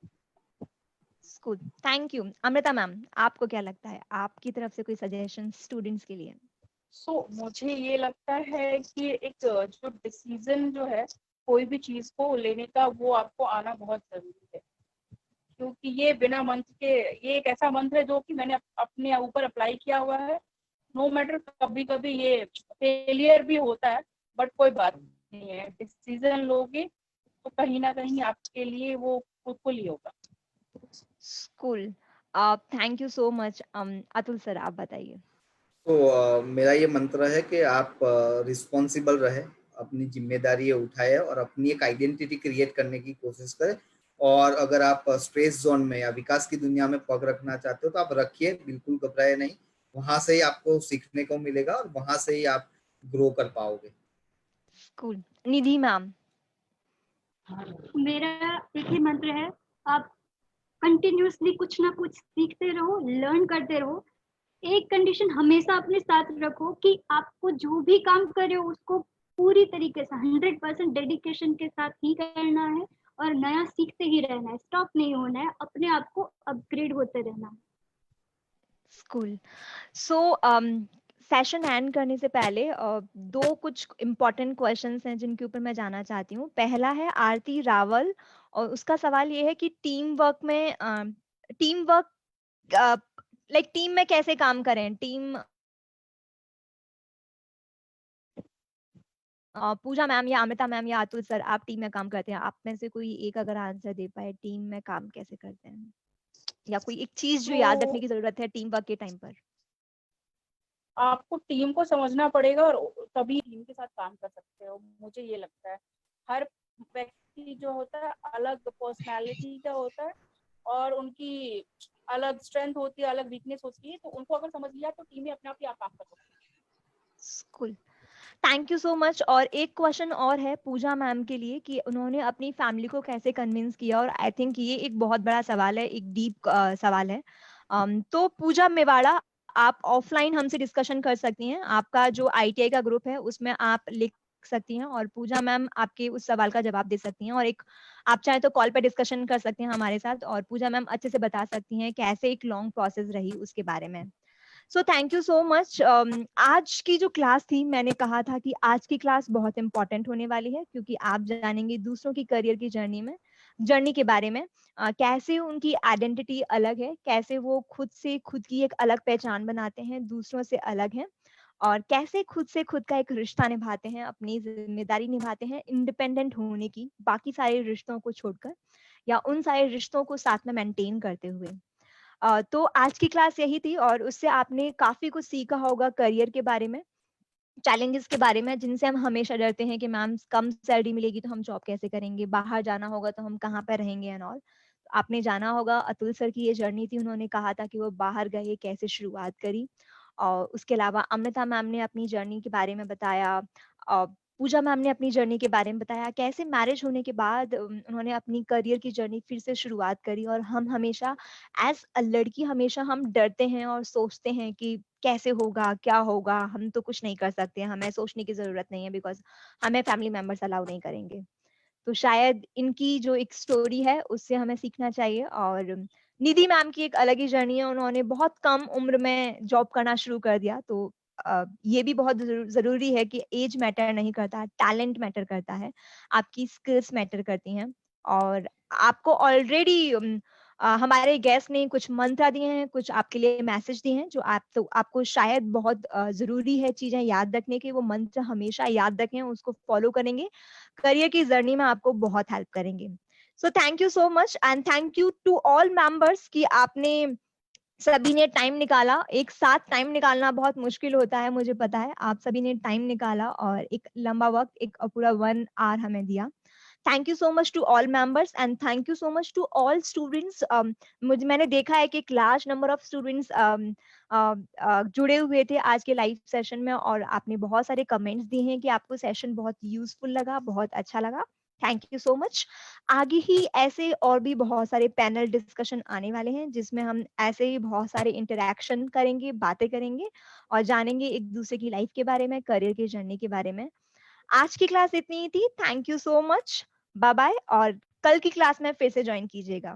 School, thank you. Amrita ma'am, आपको क्या लगता है, आपकी तरफ से कोई सजेशन स्टूडेंट्स के लिए? मुझे ये लगता है कि एक जो डिसीजन जो है कोई भी चीज को लेने का, वो आपको आना बहुत जरूरी है, क्योंकि ये बिना मंत्र के, ये एक ऐसा मंत्र है जो कि मैंने अपने ऊपर अप्लाई किया हुआ है। नो मैटर, कभी कभी ये फेलियर भी होता है, बट कोई बात नहीं है, डिसीजन लोगे तो कहीं ना कहीं आपके लिए वो फ्रूटफुल ही होगा। School, thank you so much. Atul sir, आप बताइए। तो मेरा ये मंत्र है कि आप रिस्पॉन्सिबल रहे, अपनी जिम्मेदारी उठाए और अपनी एक आइडेंटिटी क्रिएट करने की कोशिश करें। और अगर आप स्ट्रेस जोन में या विकास की दुनिया में पग रखना चाहते हो तो आप रखिए, बिल्कुल घबराए नहीं। वहां से ही आपको सीखने को मिलेगा और वहां से ही आप ग्रो कर पाओगे। स्कूल, निधि मैम। मेरा एक ही मंत्र है, आप कंटिन्यूअसली कुछ ना कुछ सीखते रहो, लर्न करते रहो। एक कंडीशन हमेशा अपने साथ रखो कि आपको जो भी काम कर रहे हो उसको पूरी तरीके से 100% डेडिकेशन के साथ ही करना है, और नया सीखते ही रहना है, स्टॉप नहीं होना है, अपने आप को अपग्रेड होते रहना है। स्कूल, सो सेशन एंड करने से पहले दो कुछ इम्पोर्टेंट क्वेश्चंस हैं जिनके ऊपर मैं जाना चाहती हूँ। पहला है आरती रावल, और उसका सवाल ये है कि टीम वर्क लाइक टीम में कैसे काम करें। पूजा मैम या अमृता मैम या अतुल सर, आप टीम में काम करते हैं, आप में से कोई एक अगर आंसर दे पाए, टीम में काम कैसे करते हैं, या कोई एक चीज जो याद रखने की जरूरत है टीम वर्क के टाइम पर। आपको टीम को समझना पड़ेगा और तभी टीम के साथ काम कर सकते हो, मुझे ये लगता है। हर व्यक्ति जो होता है अलग पर्सनालिटी का होता है, और उनकी अलग स्ट्रेंथ होती है, अलग वीकनेस होती है, तो उनको अगर समझ लिया तो टीम में अपने आप ही आप काम कर सकते हैं। School, thank you so much. और एक क्वेश्चन और है पूजा मैम के लिए कि उन्होंने अपनी फैमिली को कैसे कन्विंस किया, और आई थिंक ये एक बहुत बड़ा सवाल है, एक डीप सवाल है। तो पूजा मेवाड़ा, आप ऑफलाइन हमसे डिस्कशन कर सकती हैं, आपका जो आईटीआई का ग्रुप है उसमें आप लिख सकती हैं, और पूजा मैम आपके उस सवाल का जवाब दे सकती हैं, और एक आप चाहें तो कॉल पे डिस्कशन कर सकते हैं हमारे साथ, और पूजा मैम अच्छे से बता सकती हैं कैसे एक लॉन्ग प्रोसेस रही उसके बारे में। सो थैंक यू सो मच। आज की जो क्लास थी, मैंने कहा था कि आज की क्लास बहुत इंपॉर्टेंट होने वाली है, क्योंकि आप जानेंगे दूसरों की करियर की जर्नी के बारे में, कैसे उनकी आइडेंटिटी अलग है, कैसे वो खुद से खुद की एक अलग पहचान बनाते हैं, दूसरों से अलग हैं, और कैसे खुद से खुद का एक रिश्ता निभाते हैं, अपनी जिम्मेदारी निभाते हैं इंडिपेंडेंट होने की, बाकी सारे रिश्तों को छोड़कर, या उन सारे रिश्तों को साथ में मेंटेन करते हुए। तो आज की क्लास यही थी, और उससे आपने काफी कुछ सीखा होगा करियर के बारे में, चैलेंजेस के बारे में, जिनसे हम हमेशा डरते हैं कि मैम कम सैलरी मिलेगी तो हम जॉब कैसे करेंगे, बाहर जाना होगा तो हम कहाँ पर रहेंगे एंड ऑल। आपने जाना होगा अतुल सर की ये जर्नी थी, उन्होंने कहा था कि वो बाहर गए, कैसे शुरुआत करी। और उसके अलावा अमृता मैम ने अपनी जर्नी के बारे में बताया, और पूजा मैम ने अपनी जर्नी के बारे में बताया, कैसे मैरिज होने के बाद उन्होंने अपनी करियर की जर्नी फिर से शुरुआत करी। और हम हमेशा एज अ लड़की हमेशा हम डरते हैं और सोचते हैं कि कैसे होगा, क्या होगा, हम तो कुछ नहीं कर सकते, हमें सोचने की जरूरत नहीं है, बिकॉज हमें फैमिली मेंबर्स अलाउ नहीं करेंगे। तो शायद इनकी जो एक स्टोरी है उससे हमें सीखना चाहिए। और निधि मैम की एक अलग ही जर्नी है, उन्होंने बहुत कम उम्र में जॉब करना शुरू कर दिया। तो ये भी बहुत जरूरी है कि एज मैटर नहीं करता, टैलेंट मैटर करता है, आपकी स्किल्स मैटर करती हैं। और आपको ऑलरेडी हमारे गेस्ट ने कुछ मंत्र दिए हैं, कुछ आपके लिए मैसेज दिए हैं, जो आपको शायद बहुत जरूरी है चीजें याद रखने की। वो मंत्र हमेशा याद रखें, उसको फॉलो करेंगे, करियर की जर्नी में आपको बहुत हेल्प करेंगे। So thank you so much, and thank you to all members कि आपने सभी ने टाइम निकाला। एक साथ टाइम निकालना बहुत मुश्किल होता है, मुझे पता है, आप सभी ने टाइम निकाला और एक लंबा वक्त, एक पूरा 1 आवर हमें दिया। Thank you so much to all members, and thank you so much to all students. मैंने देखा है कि एक लार्ज नंबर ऑफ स्टूडेंट्स जुड़े हुए थे आज के लाइव सेशन में, और आपने बहुत सारे कमेंट्स दिए हैं कि आपको सेशन बहुत यूजफुल लगा, बहुत अच्छा लगा। Thank you so much. आगे ही ऐसे और भी बहुत सारे पैनल डिस्कशन आने वाले हैं, जिसमें हम ऐसे ही बहुत सारे इंटरेक्शन करेंगे, बातें करेंगे, और जानेंगे एक दूसरे की लाइफ के बारे में, करियर की जर्नी के बारे में। आज की क्लास इतनी ही थी। Thank you so much, bye bye, और कल की क्लास में फिर से ज्वाइन कीजिएगा।